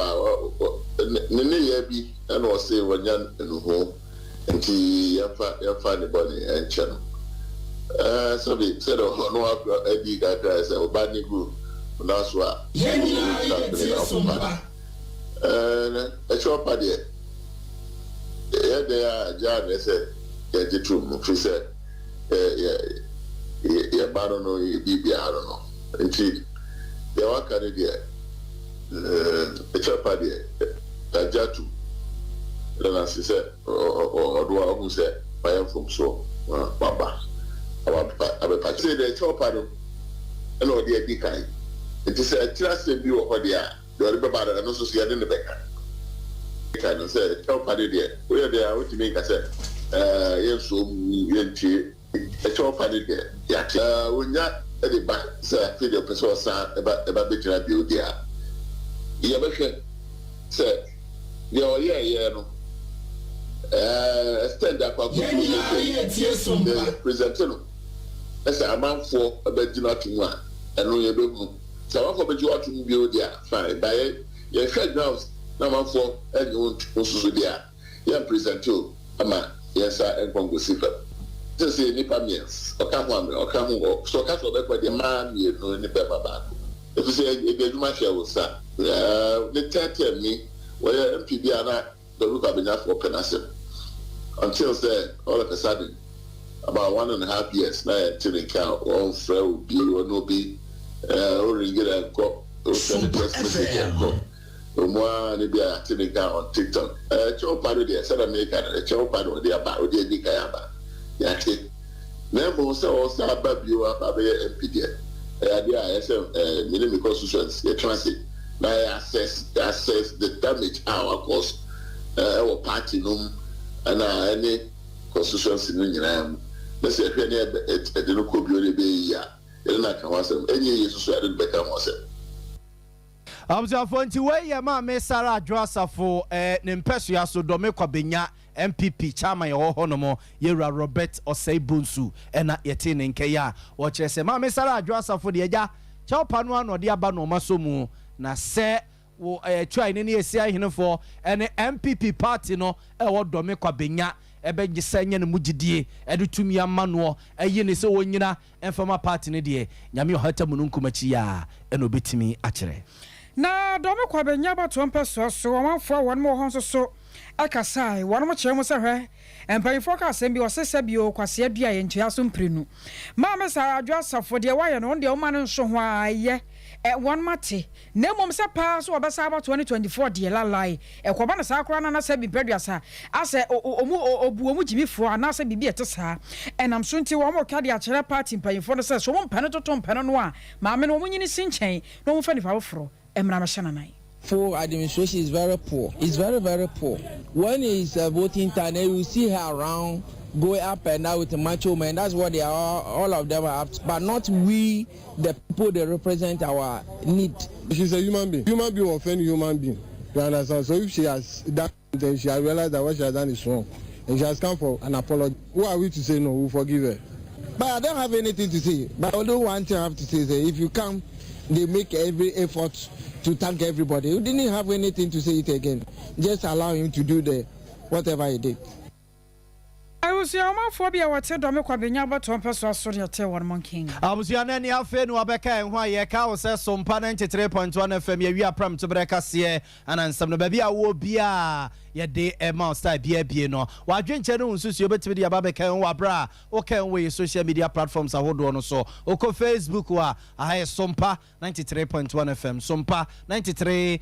Speaker 11: nene yebi and was say when yan in home and she yafa the body and channel. So they said, oh, no, Eddie got as a bad group. That's what. A short party. Yeah, they are, John, they said, get the truth. She said, yeah, I don't know, I don't know. And she, they were carried there. chop party Tajatu. Then I said, or do I say, I am from so, Baba. I say the chop party, and all the kind. It is a trust view of what they are. The other brother and also see in the back. Kind of say, chop party there. Where they are, what you make? I said, yes, so a chop party there. Yeah, when that at the back, sir, feel your person about the build there. Yeah, but sir, yeah, no. Stand up, present. That's a man for a bed not one, and no, you don't. So I'm for you to build there. Fine, by your head grounds, no one for any one to there. Yeah, present you, Ama, yes, sir, and Congo Silver. Just say Nipa means, or come on, or come on, so catch all that by the man, you know, in the paper. If you say a much, I will start. They tell me where MPB are not the look of enough for Penassim. Until then, all of a sudden, about 1.5 years now, till they count all frail will be or no be, or get a cop, or send a text message and call. No more, they be a till they count on TikTok. Chow party there, South America, a chow party or they are about the Nikayaba. Yaki. Never also start back you up a MPD. I said, minimum constitutions, the transit. Now I assess the damage our cause, our party, and any constituency in the let's say, if any local beauty, and I can answer any years so I didn't become myself.
Speaker 1: I was a phone to where your mamma Sarah Drassa for Nimpesia so Domeko Benya MPP Chama your honomo Yera Robert or say Bunsu and not yet in Kaya. Watch I say, Mamma Sarah Drassa for the Aja, Chaupanuan or the Abano Masomu, na se wo try any sia hino for and MPP party no e wo Domeko Benya. Ebe gisanya no mugidie edutumi amano eye ne se wonyina enfama party ne de nyame ohata mununkum achi ya eno betimi akere
Speaker 2: na dome kwa benya bato mpeso so wanfo won mo honso so akasai won mo kyerem se hwe empanfo ka asem bi osese bi o kwase adua ye ntua so mprenu ma me sa adwa asafo de waye no de o ma no nso ho aye one mate na mom se pa so obesa about 2024 de la lai ekoba na sa akora na na se bi peduasa ase obu omu jimifo ana se bibi etesa enam so nti wo mo ka de akere party mpanfo no se so mo mpane toto mpane no a ma me no mo nyini sinchen no mo fa ni fa wofro
Speaker 12: For administration is very poor. It's very, very poor. When it's voting time, you see her around going up and down with the macho man. That's what they are. All of them are, but not we, the people that represent our need.
Speaker 13: She's a human being. Human being offend human being. You understand? So if she has done, then she has realized that what she has done is wrong, and she has come for an apology. Who are we to say no? We forgive her.
Speaker 12: But I don't have anything to say. But although one thing I have to say is that if you come, they make every effort to thank everybody. You didn't have anything to say it again. Just allow him to do whatever he did.
Speaker 2: I was your phobia what said Domeko Benya but one person saw your tail one monkey. I was your nanny affair no abeka and why your cow says some 93.1 FM we are pram to break and some baby I will be ye day a mouse type be no. Why drink channel so you bet with the ababeka and wabra okay way social media platforms are hold on so oko Facebook wa I Sompa 93.1 FM Sompa 93.1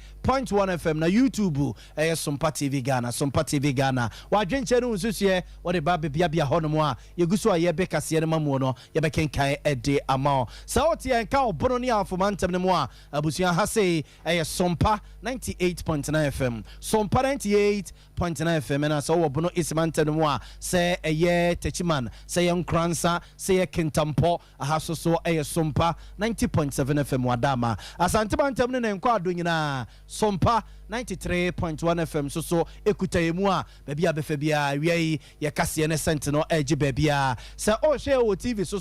Speaker 2: FM na YouTube Sompa TV Ghana why drink channel so what the baby bia honomo a yeguso a yebeka se ne mamu no yebekenkan ede ama saoti enka obono ni afomantem ne mu a abusuan ha sei Sompa 98.9 FM Sompa 98.9 FM na so obono ismantem ne mu a se techiman se yenkransa se kentampo aha so Sompa 90.7 FM wadama asante bantem ne enko ado nyina Sompa 93.1 FM so ekutayemu a baby abefa bia wiai ye kase ne sentinel edge baby a se o share o TV so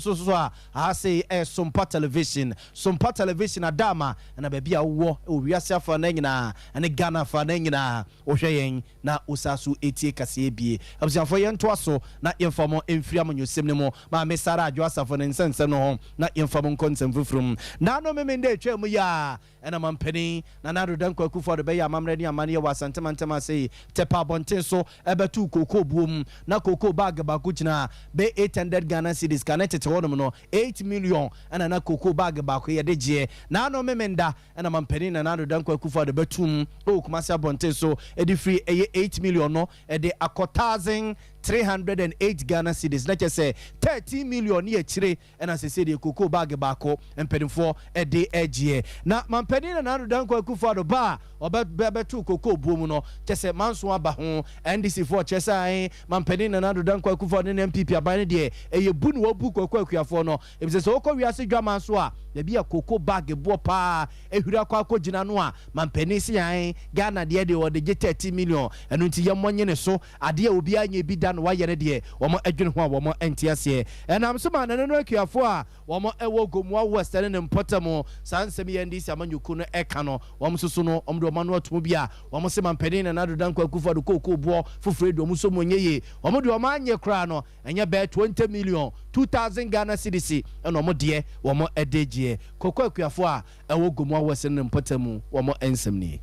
Speaker 2: a say Sompa television adama na baby a wo o wiase afa na nyina ene Ghana fa na nyina o hweyen na osasu etie kase bie abusanfo ye nto aso na informo emfiri amanyosem ne mo ma me Sara adwo asafo ne nsensem no ho na informo konsem fufrum na no memende etwa mu ya
Speaker 1: ɛna mampani na na dodan kwaku for the be amamre ni amane wa santama say tepa bonten so ebetu koko buom na koko bag ba ku gina be 800 Ghana cedis connected to wonum no 8 million ɛna na koko bag ba ku ye de je na no memenda ɛna mampani na dodan kwaku for the betum o kumasi bonten so edi free 8 million no edi akotazing 308 Ghana cedis na say 13 million ye chire and as say the koko bag bako and pedifo a day edge na mampeni na dan kwaku for the bar or betu koko boom no just say manso aba ho NDC for chesai mampeni na dan kwaku for the MPP abane de e bunu obu kwaku afo no e say so ko wiase dwaman so a de bia koko bag bo pa ehura kwa akogina no a mampeni si yan Ghana de o de 30 million enu nti ye monye ne so ade obi anya bi da no wa yere de wo mo adwene ho a wo mo entiase enam so ma na no akuafo a wo mo ewo gomwa western ne mpotamo sansem ye ndisi amanyuku no eka no wo mo soso no omdo ma no atum bia wo mo se mampeni na dodan kwaku for the koko bo fofure do mo so mo nyeye wo mo de wo ma anye kra no enye be 20 million 2000 Ghana cedis eno mo de wo mo edegie koko akuafo a ewo gomwa western ne mpotamo wo mo ensem ni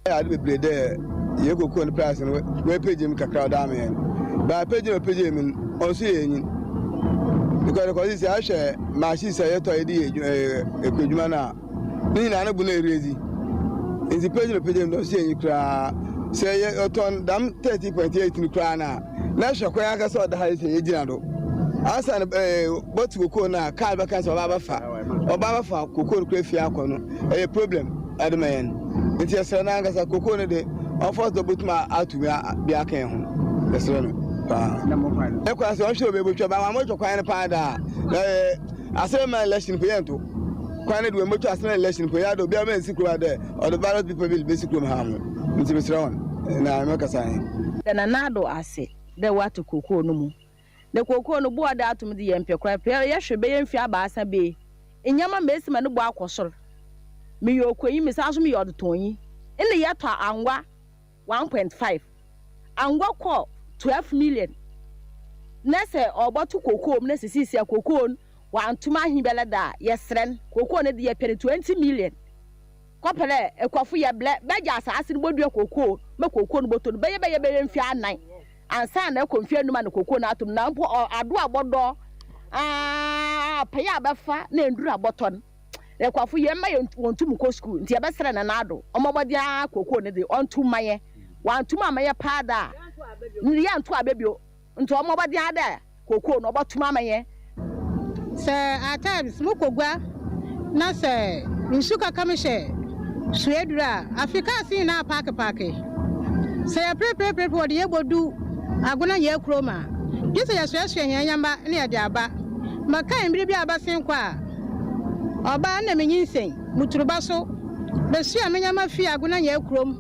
Speaker 14: I be play there. You go on the price and we pay him kakra da man. But pay him on see because this I share my sister to ID ekuduma na. Ni na bu na erezi. Nti pay him don see you kra. Say you turn dam 30.8 ni kra na. Na shakwa aka so da ha say ejina do. Asa but go na car ba kan so ba fa. Oba fa kokoro kra fi akono. E problem adman. Nti yesra na ngasa koko ne de ofos do butuma atumi bia kan ho yesra no pa na mo fa e kwa se o hwe obetwa ba mo twokwan ne pa da asema election payento kwan ne do mo twa asema election payado bia ma nsikro da o the ballot people will be sikro ha mo nti besra won na me kasa he
Speaker 15: na nado ase de watu koko no mu de koko no bo da atum de yempe kwa pe ye hwe be yemfi abaasa be enyama mesima no bo akosoro me yokoyi me sa so me yodotonyi ene yeto anwa 1.5 anwa ko 12 million nese obotu kokom nese sisi kokom wantuma hibele da yesren kokon ne de ye 20 million kopele ekwafu ye ble beja asase bodu kokon me kokon boto be ye mfi anan ansa na konfi anuma na kokon atom na mpo ado abodo pe ya befa na enduru aboton ekwafu ye ma wontum ko school nti ebesere na nado omobodi akoko ne de ontum maye wantum amaye pada ni ya nto abebio nti omobodi ada koko no obotum amaye
Speaker 16: se at times mukogwa na se nsuka kamehye suedura afrika sin na park se ya pre wodi ye bodu agona ye kroma gise ya suesue nyanyamba ne ya de aba maka mbiri bi abasen kwa oba na menyinsen muturuba so besu amenya mafi aguna ye krom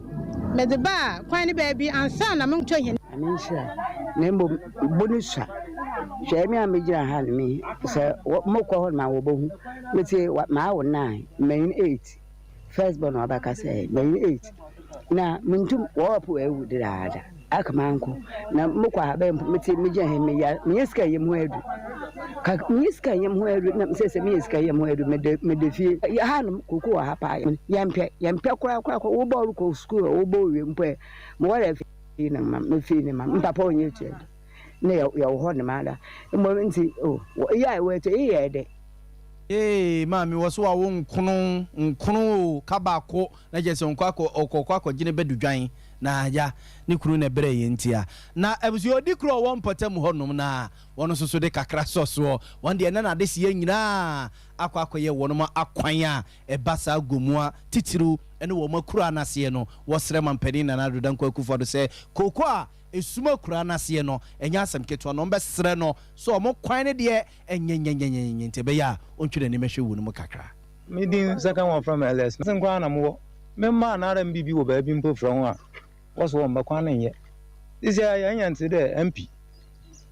Speaker 16: mede ba kwan ne baabi ansa na mentwa hen
Speaker 17: aminsha nembo bonusha shemi amejira han mi se mokọ ho ma wo bohu meti ma wo 9 main 8 first born abaka say main 8 na muntum wo po ewu dirada akamanko na mokọ ha meti mejira hen me ya meska yem ho adu ka miska yem ho adu na se miska yem ho adu me fi ya hanum koko ha pa yempe kura wo ball ko school wo bo we mpe mo wala fi na me fi ni ma papa onye che ne ya ho ne mala mo nti ya we to ye de
Speaker 1: mami wo so wo nkunu kabako na je se nkwa gine bedudwan na ya ni kunu na bere ye ntia na ebusi odi kro wo mpatam honum na wono soso de kakra soso won de na de sie nyina akwa ye wono akwan a ebasa gomua titiru ene wo makura na se no wo sere mampani na dodan kwa kufo do se koko a esuma kura na se no enya asam keto no mbe sere no so mo kwan ne de enyenyenyenyenye ntebe ya ontwere ne mehwe wo no kakra
Speaker 18: me din second one from LS sen kwa na mo me ma na ram bibi wo ba bi mpo from a was one bakwan ye this year yan to the MP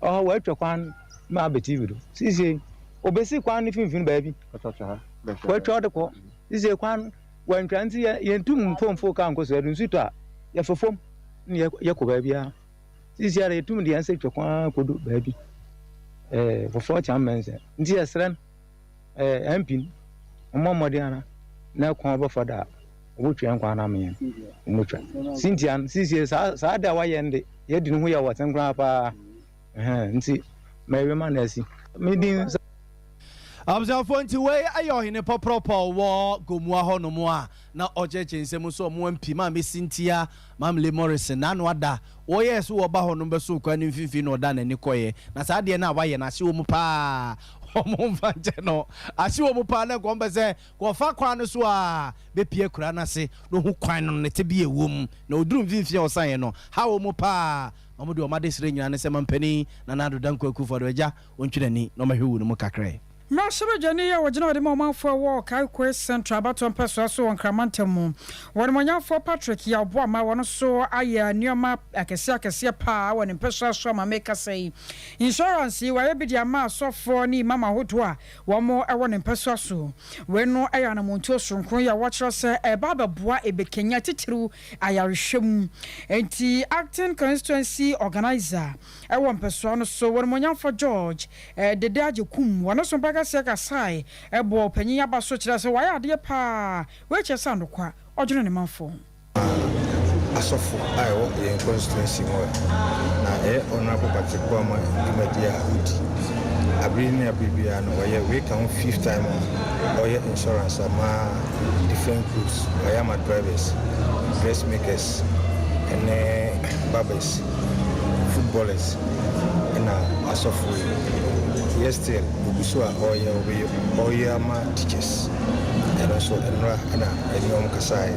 Speaker 18: oh we twa kwan ma betibi do sisi obesi kwan ni finfin ba bi we twa de ko sisi kwan wan twanti ye ntum mfomfo ka nko so adu nsuto a ye fofom ni ye ko ba bia sisi ya etum de anse twa kwan kodo ba bi for 4 champions nti esren MP Modiana, now come for that. Which young one I mean, much. Cynthia, Sada, why end you didn't hear what and grandpa. And see, maybe man, see. Meetings.
Speaker 1: Absafo nti we ayo hene popropo wo gomua ho no mo a na ojeje nsem so mo mpi ma mesintia mamle Morrison na no ada wo yes wo ba ho no beso kwa ni mfifi no da na ni koye na sa de na waye na hye wo mu pa omo mfanje no ahye wo mu pa na ko mbese ko fa kwa no so a be pie kura na se no hu kwan no ne te bi ewom na oduru mfifi o san ye no ha wo mu pa omo de o made sire nyina ne se mampani na na do danko akufo do eja ontwirani no mahwe wu no mu kakrai
Speaker 2: Marshall Jania, what you know the moment for walk, I quest central baton person so on Cramantum. When my young for Patrick, ya boy, my one so I near map, I can see a power when in person so my maker say insurance, you will be the amount so for ni Mama Hotwa, one more I want in person so. When no I am a montos from Korea, watch us a baba boy a bekenya titru, I are shum, and the acting constituency organizer. I want person so when my young for George, the daddy kum, one of some baggage. Seka sai ebo panyin aba so kire se wa ya de pa we che sa ndokwa odwene ne manfo
Speaker 19: asofo ai wo ye constituency mo na honorable Patrick Kwama Dimadia Udi abrini abibia no we we can 5th time or insurance ama different groups I am drivers dressmakers and barbers footballers and asofo yes still so all year teachers and also and anyone kasai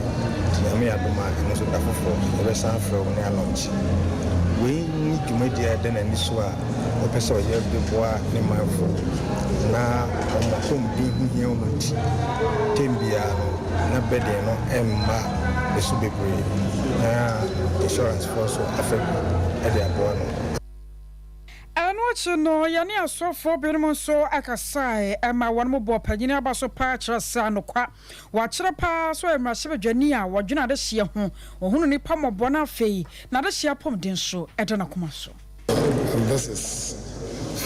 Speaker 19: me adoma and also that for the san from near lunch we need to media then and so a person here the boy ne manfo na o kom bi hu here no ti tembia na bede no emma the so bebre na insurance for so affect e dey aboa no
Speaker 2: no yani so for benum so akasai ema won mo bo pagini aba so pa kira sa no kwa wa kira pa so emrahye badwani a wodwena de hye ho ohunu ni pa mobo na afei na de hye pom den so ede na koma so.
Speaker 20: This is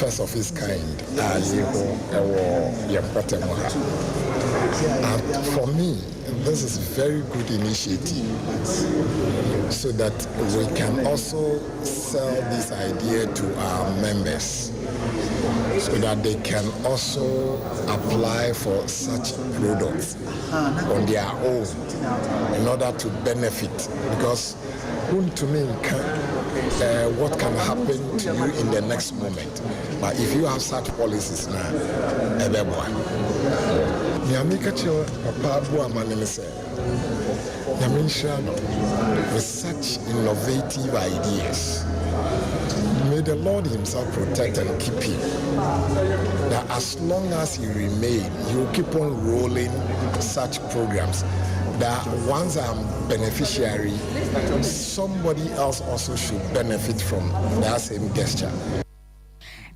Speaker 20: first of its kind and for me this is a very good initiative so that we can also sell this idea to our members so that they can also apply for such products on their own in order to benefit, because to me what can happen to you in the next moment, but if you have such policies now, with such innovative ideas, may the Lord himself protect and keep him, that as long as he remains, he will keep on rolling such programs, that once I'm beneficiary, somebody else also should benefit from that same gesture.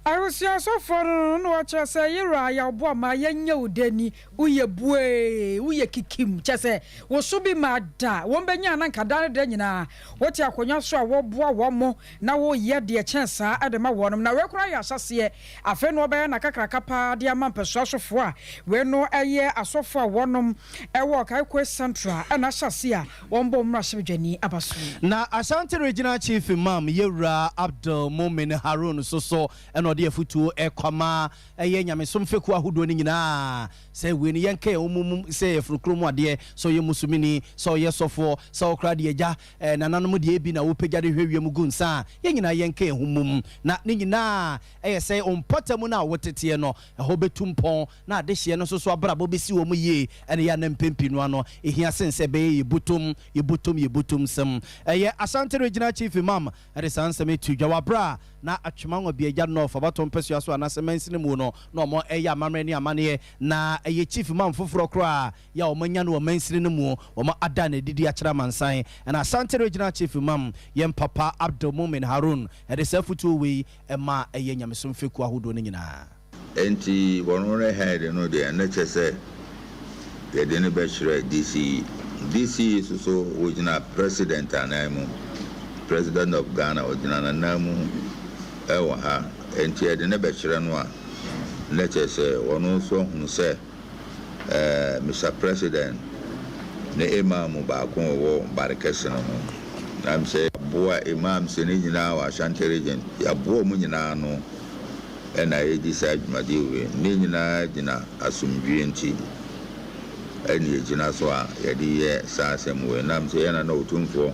Speaker 2: I was so for no what you say, you're a boy, my young Denny, uye bue, uye kikim, chase, was so be mad, one benyan and Kadana Denina, what ya conyaso, what boy, one more, now yet dear chance, at the Mawanum, now require assassin, a friend no bear, Nakaka capa, dear mampa, social for, where no a year, a sofa, one a walk, I quest Santra, and I shall see one bomb rush with Jenny Abasu. Now, Ashanti Regional Chief Imam, Yura Abdul Momin Harun, so, and dear futu ekwama nyame somfeku ahodo ni nyina say we ni yenke omum say frukromu ade so ye musumini so ye sofo so okra de agya nananom de bi na wo pegya de hwewiem gunsa ye nyina yenke humum na ni nyina say ompotamu na wotete no ho betumpon na ade hye no so abrabo besi wo mu ye ene ya na mpempinu ano ehia sense be yebutum sem ye Ashanti Regional Chief Imam ade sansem tudwa wabra na atwemanwa bi agya no fabato mpesua so anasemansi ne mu no na omo eya amamre ne amane na eye chief man foforo kra ya omanya no mansiri ne mu omo ada na didi akira mansan na Ashanti Regional Chief Imam yem papa Abdul Mumin Harun ede safutu we ema eye nyamesom feku ahodo ne nyina
Speaker 21: enti wonore head no de na chese de ne be shire DC so original president anamu president of Ghana original anamu ewa ha enti de ne be shire no a na chese wono so hunu se Mr. President ne imam baako wɔ Barikɛse no ho na m sɛ boa imam sɛ ne nyinaa wɔ Ashanti region yɛaboa mu nyinaa no ɛna yɛdi saa dwumadeɛ wei ne nyinaa gyina asomdwie nti ɛne yɛgyina so a yɛde yɛ saa asɛm wei nam sɛ yɛna na ɔtumfoɔ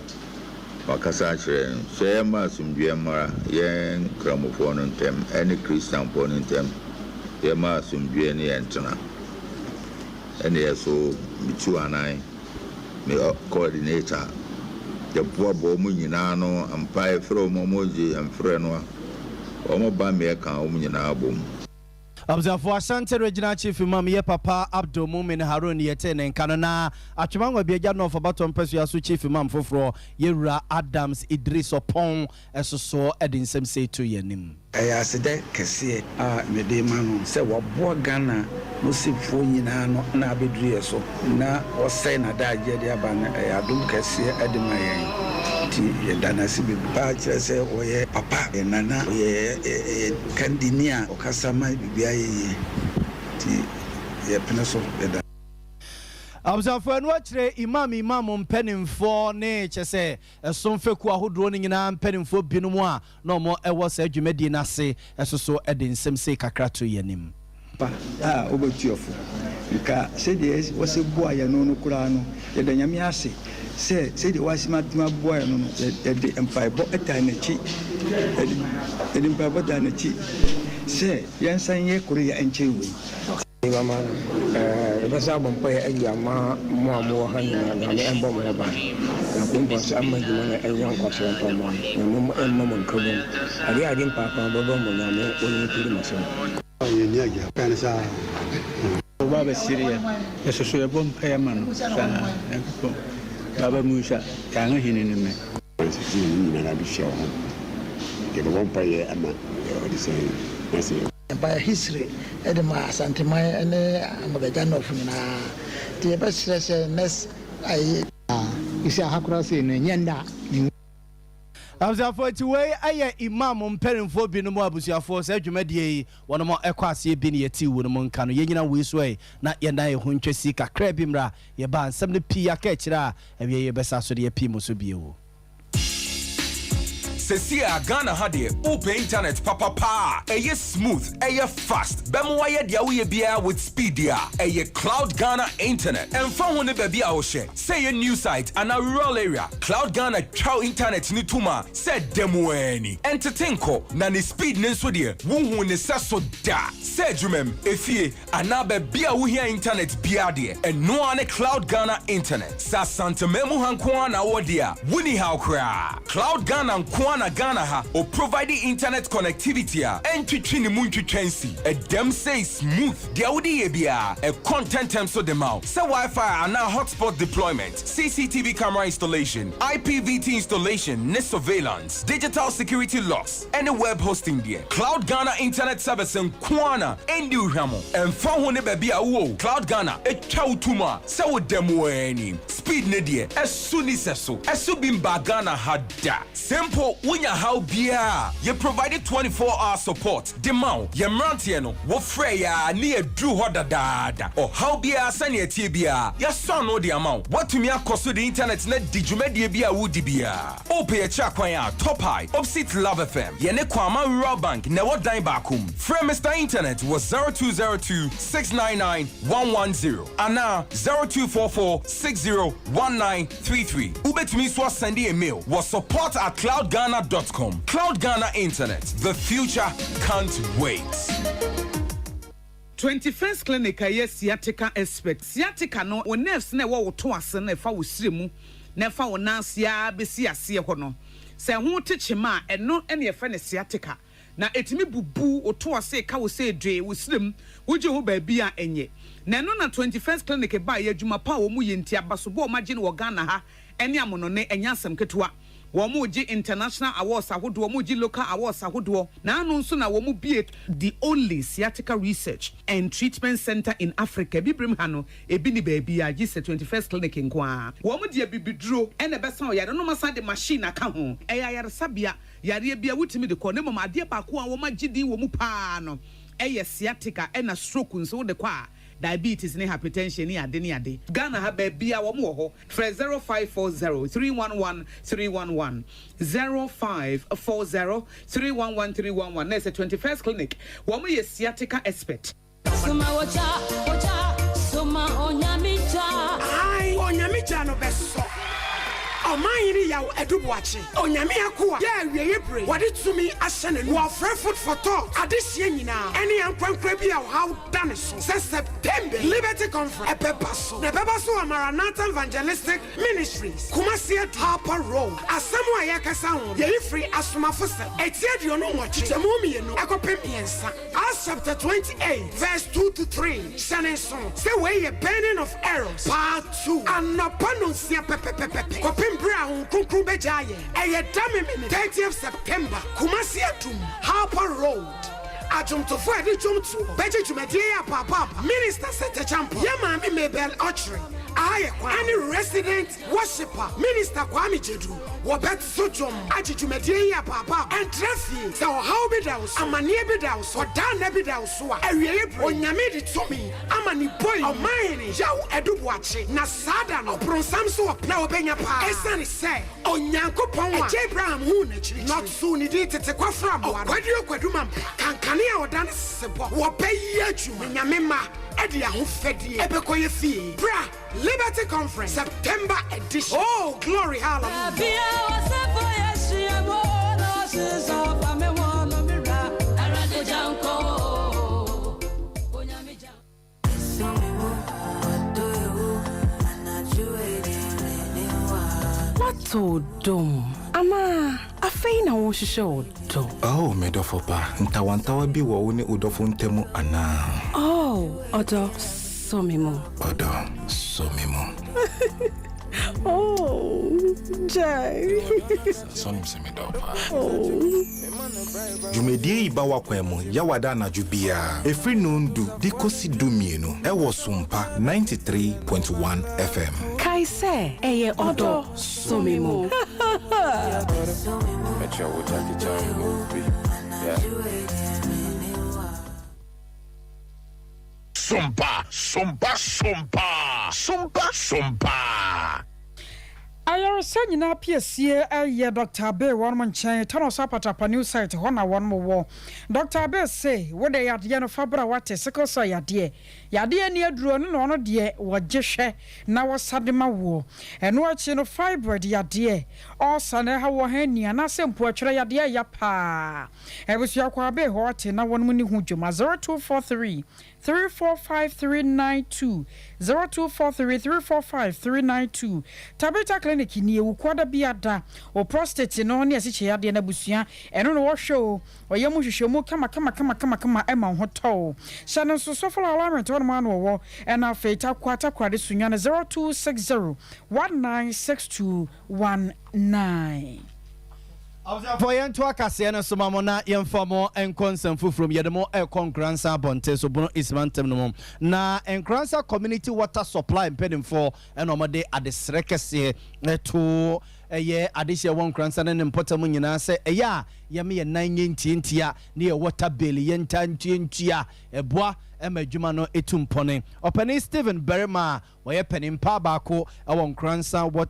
Speaker 21: wakasa akyerɛ sɛ yɛma asomdwie mmara yɛn kramofoɔ no ntɛm ɛne kristianfoɔ no ntɛm yɛma asomdwie ne yɛntena ɛne yɛ so metu anan me coordinator yɛboaboa mu nyinaa no ampa ɛfrɛ ɔma ɔmɔgye ɛmfrɛ no a ɔmo ba mmɛka ɔmo nyinaa bom
Speaker 1: Abzafo Ashanti Regional Chief Imam ye Papa Abdul Mumin Harun yete ne nkano na atwemangwa biaja no for baton pesu aso Chief Imam foforo Yewura Adams Idris Opon esoso edinsem say to yenim
Speaker 3: asede kese a mede ma no se waboa Ghana no sifo nyina no na abeduru yeso na osai na da agye de aba na adum kese edema yen ti yedana sibe pa kire se oye papa enana oye kandinia okasama bibia ye ti ye peneso eda
Speaker 1: Abzafo anu akire imam mpanimfo ne kyese esomfeku ahodro ne nyina mpanimfo binom a na omo ewo sa adwumadi na se esoso edinsem se kakra to yanim
Speaker 3: pa obetuofo nka se de wose boa ya no kura no ye da nyame ase se de wasimatima boa ya no ye de empaibo etanachi ye de empaibo etanachi se yansan ye kuru ya enchewe
Speaker 5: mama basa bompa ya ayi ama mo hanna na me embo mo ba na kumpa sa amma di mana ayan kwaso pa mo mo emmo nkabun ari adin papa baba mo na me woni tiri maso
Speaker 22: ye ni aga kan sa baba siria eso so bompa ya man sa baba musa ya ngahini ni me si ni na bi sho ke bompa ya ama di say nasi
Speaker 23: by history edema Asante man ene amabeja no funina the best next I isi hakura say no nyenda
Speaker 1: Abzafo ti we aye imam mpanimfo binom abusuafo sa adwumadie yi wono ekwase bi ne yeti wo no nka no yenyina we so na ye na ye ho ntwesi kakra bi mra ye ba nsem ne pi aka kira awie ye besa so de ye pi mo so biewo
Speaker 24: Sesia Ghana hade open internet papa eye smooth eye fast bemo waye dia wo ye bia with speed ya eye Cloud Ghana internet and fa ho ne ba bia wo hye say a new site and a rural area Cloud Ghana chow internet ni tuma said demo any entertainko na ne speed ne so de wo hu ne seso da say dwumem efie ana ba bia wo hia internet bia de and no ane Cloud Ghana internet sa santamemu hanko na wo dia woni how kra Cloud Ghana nko na Ghana ha or providing internet connectivity and twitchini muntwitwensi a dem say smooth the audi bia a content term so dem out say Wi-Fi and now hotspot deployment CCTV camera installation IPVT installation net surveillance digital security locks and a web hosting there Cloud Ghana internet service and kwana and you hamo and fa ho ne ba bia wo Cloud Ghana e twa utuma say wo dem any speed ne there as soon as so bimba Ghana hada simple Unya how bia ye provided 24-hour support demand ye mrantie no wo frɛ ya ne adru ho dadaada or how bia sane atie bia ye so no the amount watumi akoso the internet na digumedie bia wudi bia ope ye cha kwan ya top high opposite Love FM ye ne kwama rural bank na wodan baakum frɛ Mr Internet was 0202 699 110 ana 0244 601933 ubetumi so send a mail was support@cloudghana.com. Cloud Ghana Internet. The future can't wait.
Speaker 25: 21st Clinic a sciatica expert. Sciatica no o nerves na wo to ase na fa wo siremu na fa wo nansia besi ase ho no. Se ho techema eno ene ye fa ne sciatica. Na etimi bubu o to ase ka wo se dwe wo sirem wo je ho ba bia enye. Na no na 21st Clinic ba ye adwuma pa wo mu ye ntia basobo o magye no Ghana ha ene amono ne enya asem ketewa. Womuji international awards ahodo womuji local awards ahodo na anu nso na womu be the only sciatica research and treatment center in Africa bibrim hano ebi ni baby a gise 21st clinic nkoa womu de bibiduro ene besa o yare no masa de machine aka ho eya yare sabia yare bia wutimi de ko ne mama de ba ko a woma gidi womu pa no eye sciatica ena stroke nso de kwa diabetes ne hypertension ne ade Ghana ha baby a wo mo ho frɛ 0540 311 311 0540 311 311 na say 21st clinic wo mo ye sciatica expert
Speaker 4: Suma onyamija
Speaker 7: ai onyamija no beso Omayiri yaw edubuachi onyame akoa ya awieye bre wade tumi ahye ne wo frɛ food for thought adehye nyina ene yankwankwa bi a how done so September Liberty Conference epepaso na bebaso Maranatha Evangelistic Ministries Kumasi Harper Road asemu ayakasa ho ye free asomafo se etiedio no nwochi temumi no akopem yensa Acts chapter 28 verse 2 to 3 Shaneson say we ye burning of arrows part 2 anapano sia pepepepe kopem Brown, Kunkru Bejaye, a damn 30th September, Kumasi Atum, Harper Road. Ajum to Freddy Jum to Beji to Media Papa, Minister Sete Champ, Yama Mabel Archery. Any resident worshipper, Minister Kwame Jedu, Wabet Sojum, Ajijumedia Papa, and Treffy, so how be those, Amani Bedaus, or Dan Ebidaus, a real or Yamedi to me, Amani boy, or mine, Jow Eduwachi, Nasada, no Pronsamso, now Benya Pa, Esan say, on Yanko Poma, J. Bram Hunich, not soon it to take from one, what do you Quadumam, Cancania or dance, what pay you, Yamema. Edia who fed ye ebekoye fee bra Liberty Conference September edition. Oh glory hallelujah.
Speaker 8: What's so dumb? Ama afei na wo hwehwɛ wo do.
Speaker 9: Oh, medofo pa. Ntawantawa bi wo wo ne udofo ntemu ana.
Speaker 8: Oh, odo somimo.
Speaker 9: Odo somimo.
Speaker 8: Oh, Jai.
Speaker 9: Sonim se medofa.
Speaker 8: Oh.
Speaker 9: Jumedie ibawa kwemu yawada na jubia. Efri nundu dikosi dumienu. Ewo Sompa 93.1 FM.
Speaker 8: Kaise eye odo somimo.
Speaker 10: Sompa, Sompa, Sompa, Sompa, Sompa.
Speaker 2: Ayar sanyina PSC aye Dr. Abe one man chain turn us up at a new site hona one more. Dr. Abe say what they had no fabra what sickle so yade near drone no dear what jeshe now was sadima war and watching no fibroid yade all son how henny and as some poetry yade yapa. I was your kwabe hot and I want money who 0243 345 0243 345 392 Tabita clinic ni ukwada biada o prostate no ne asiche yade na busua eno no wo hwe o yemu hwehwe mu kama ema hoto shano so sofo alarm to no man wo and afeta kwata kwade sunya na 0260 196219
Speaker 1: For yen to akase so mamona yen famo en konsenfu from yedemo e konkransa bonte so bono ismantem no na enkransa community water supply impeding for enomade adesrekese to eye adehye won kransa ne mpotamu nyina se eya yeme ye nan yentintia ne ye water bill yentantintia eboa emadwuma no etumpone opani Stephen Berima woye penimpa baako ewon kransa what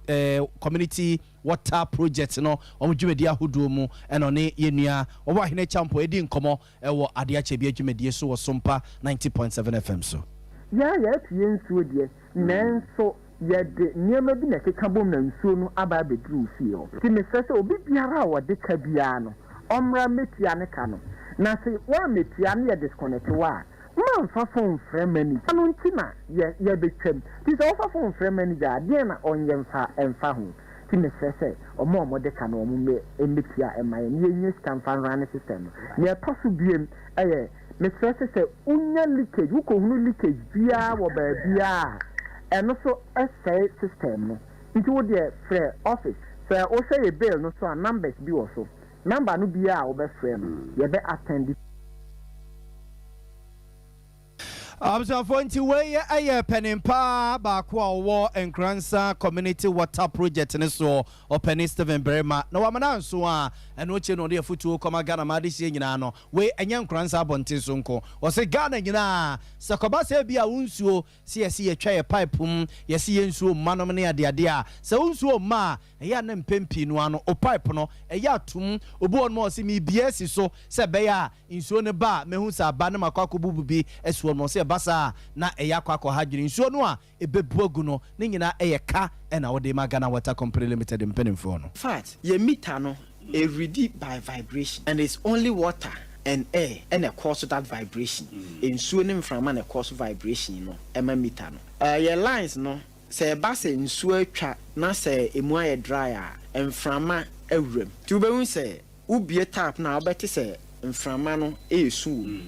Speaker 1: community water project no omdwumedi ahodo mu eno ne yenua obo ahene champo edi nkomo ewo ade achebi adwumedi so wo Sompa 90.7 FM so
Speaker 26: ya tie nsuo de nanso yede niema bi na keka bom na nsuo no aba bedru fie o ti me sese obi biara wode ka bia no omra metia ne ka no na se wa metia ne disconnect wa man fa phone fremani anu ntina ye betwam ti se fa phone fremani ga de na onyemfa emfa ho ti me sese omo de ka no omo me emetia emaye ne yenye scan fan run system ne tosu biem me sese unya leakage ukohunu leakage bia wo ba bia eno so essay system no nti wo de free office so o say a bill no so numbers bi wo so number no bia wo be free no ye be attend
Speaker 1: For nti we aye penimpa ba kwa wo Nkransa community water project ne so open Steven Berema na wamana nso a eno che no de afutuo koma Ghana ma de hie nyina no we enya Nkransa abonte so nko o se Ghana nyina sakoba se bia wonsuo se yesi ye twa ye pipe yesi ye nsuo manom ne ade a se wonsuo ma eya na mpempi no ano o pipe no eya atum obu on mo se mi biesi so se be ya nsuo ne ba mehu sa ba ne makwakobubu bi esuo no se basa na eya kwakọ ha dwiri nsuo no a ebebu agu no ne nyina eyeka na wo de ma Ghana Water Company Limited mpenimfo no
Speaker 5: fact ye meter no a ready by vibration and it's only water and air and a cause that vibration nsuo ne mframa na cause vibration no ema meter no your lines no say basa nsuo atwa na say emu aye dry a mframa awrem ti obehun say ubie tap na obeti say mframa no esu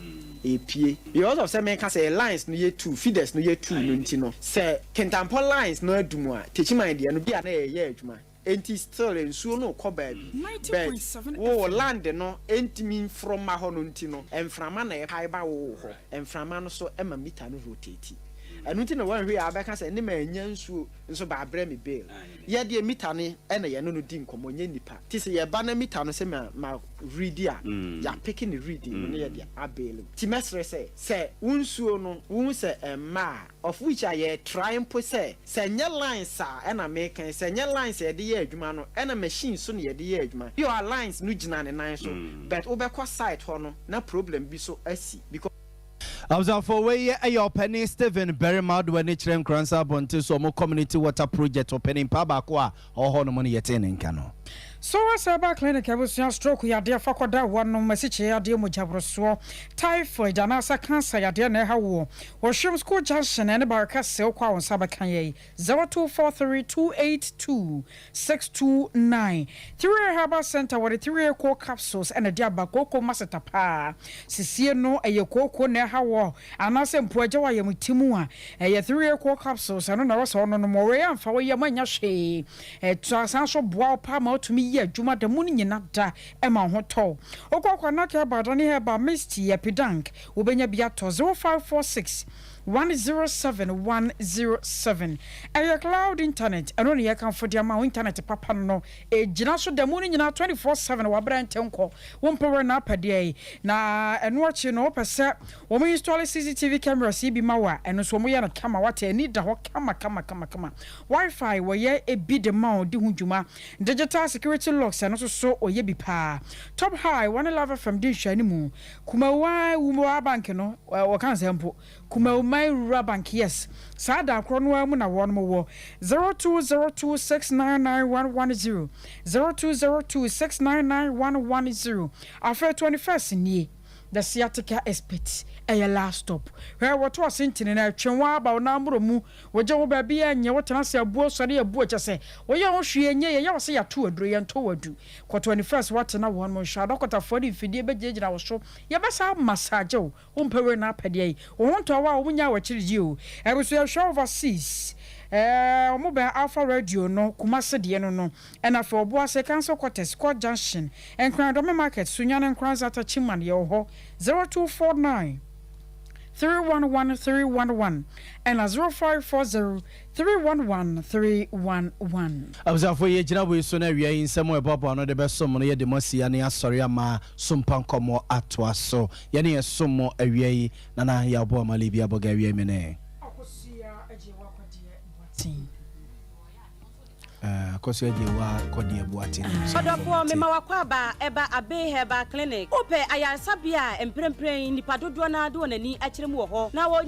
Speaker 5: epie you also say make say lines no ye 2 feeders no ye 2 no ntino say kentampo lines no adumu a techiman de no bia na ye adwuma enti still ensuo no ko ba bi 90.7 wo land no entimi from ma ho no ntino emframa na ye haiba wo ho emframa no so ema meter no rotate anu nti na wan hwe abeka say ne ma anya nsuo nso ba abrɛ me bail ye de meter ne na ye no di nkomo nya nipa ti se ye ba na meter no se ma read ya ya picking the reading no ye de abail ti mesre say unsuo no un se ma of which I trying po say nya lines a na make say nya lines ye de ye adwuma no na machine so ne ye de ye adwuma your lines no gina ne nan so but obekọ site ho no na problem bi so asi because
Speaker 1: for way your penny Steven Berema do any chere Nkransa bonte so mo community water project opening pa ba ko a ho no money yete nka no
Speaker 2: so Sompa clinic ebusia stroke ya de fakoda wonu masiche ya de mojabroso typhoid anasa cancer ya de na ha wo Washroom School Junction and baraka se kwa won sabakan ye 0243282629 3 Herbal Center with 3 core capsules and a diaba koko maseta pa sisie no eye koko na ha wo anasa mpoaje wa ye mutimu a eye 3 core capsules ano na so no mo we amfa wo ye manya hwe tsasan so boa pa ma otumi ye adwuma da mu nyina da ema ho to okokwa na ka badani heba misty epidank obenya bia to 0546 107 Aya cloud internet eno ne yakan fodi ama internet papa no ejina so da mu nyina 24/7 wa brante nko wo mpewe na apade na eno achi no pese wo mo install CCTV camera bi mawa eno so mo ye na kama wata ani da ho kama wifi wo ye ebi de ma odi hudwuma digital security locks eno so oye bi pa top high one level from din hwani mu kuma wa wo bank no wo kan sempo kuma my rural bank yes sada kronwa mu na won mo wo 0202699110 0202699110 after 21st ni the sciatica expert a last stop where what was intended na twenwa ba na mbro mu woje wo ba bia nye wotena se abuo sori abuo chese wo ye ho hwe nye ye wo se ya to aduro ye nto wadu ko 21st what na won mo sha dokota fodi fidie begegina wo so ye be sa massage wo mpewe na apade wo honto wa wo nya wa chiriji o e be so ye show overseas omo ba Alpha Radio no Kumase de no na for obo ase Council Quarters Court Junction Nkran Market Sunyane Nkran Zata Chiman ye ho 0249 311 and 0540 311.
Speaker 1: Abza for ye jina we so na wi yin samo e bobo no de be som no ye de mosia ne asori ama Sompa nkomo atwa so ye ne somo awie na na ya bo ma libia boga awie mene koso eje wa kodi ebuati
Speaker 4: odofo me ma wakwa ba eba abe heba clinic ope ayansabia emprempren nipa dodo na do nani akiremu wo ho na wo